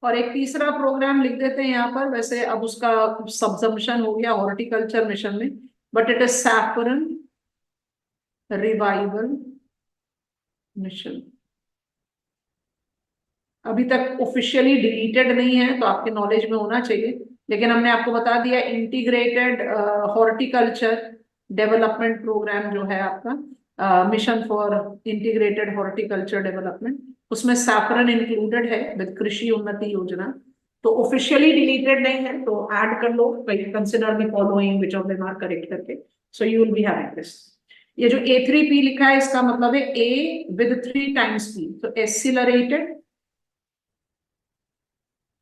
और एक तीसरा प्रोग्राम लिख देते हैं यहाँ पर, वैसे अब उसका सब्सम्पशन हो गया हॉर्टिकल्चर मिशन में, but it is saffron revival mission. अभी तक ऑफिशियली डिलीटेड नहीं है तो आपके नॉलेज में होना चाहिए, लेकिन हमने आपको बता दिया इंटीग्रेटेड हॉर्टिकल्चर डेवलपमेंट प्रोग्राम जो है आपका, mission for integrated horticulture development, उसमें सैफरन इंक्लूडेड है विद कृषि उन्नति योजना। तो ऑफिशियली डिलीटेड नहीं है तो ऐड कर लो, consider the following which of them are correct करके, so you will be having this. ये जो A3P लिखा है इसका मतलब है A विद 3 टाइम्स P, तो accelerated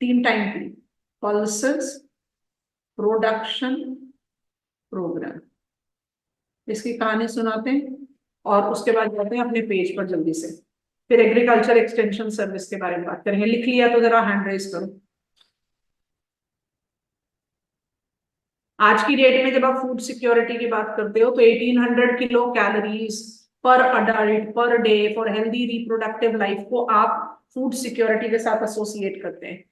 3 time P, pulses production programme. इसकी कहानी सुनाते हैं और उसके बाद जाते हैं अपने पेज पर जल्दी से, फिर एग्रीकल्चर एक्सटेंशन सर्विस के बारे में बात करेंगे। लिख लिया तो जरा हैंड रेज करो। आज की डेट में जब आप फूड सिक्योरिटी की बात करते हो तो 1800 किलो कैलोरीज पर adult per day for healthy reproductive life को आप फूड सिक्योरिटी के साथ एसोसिएट करते हैं।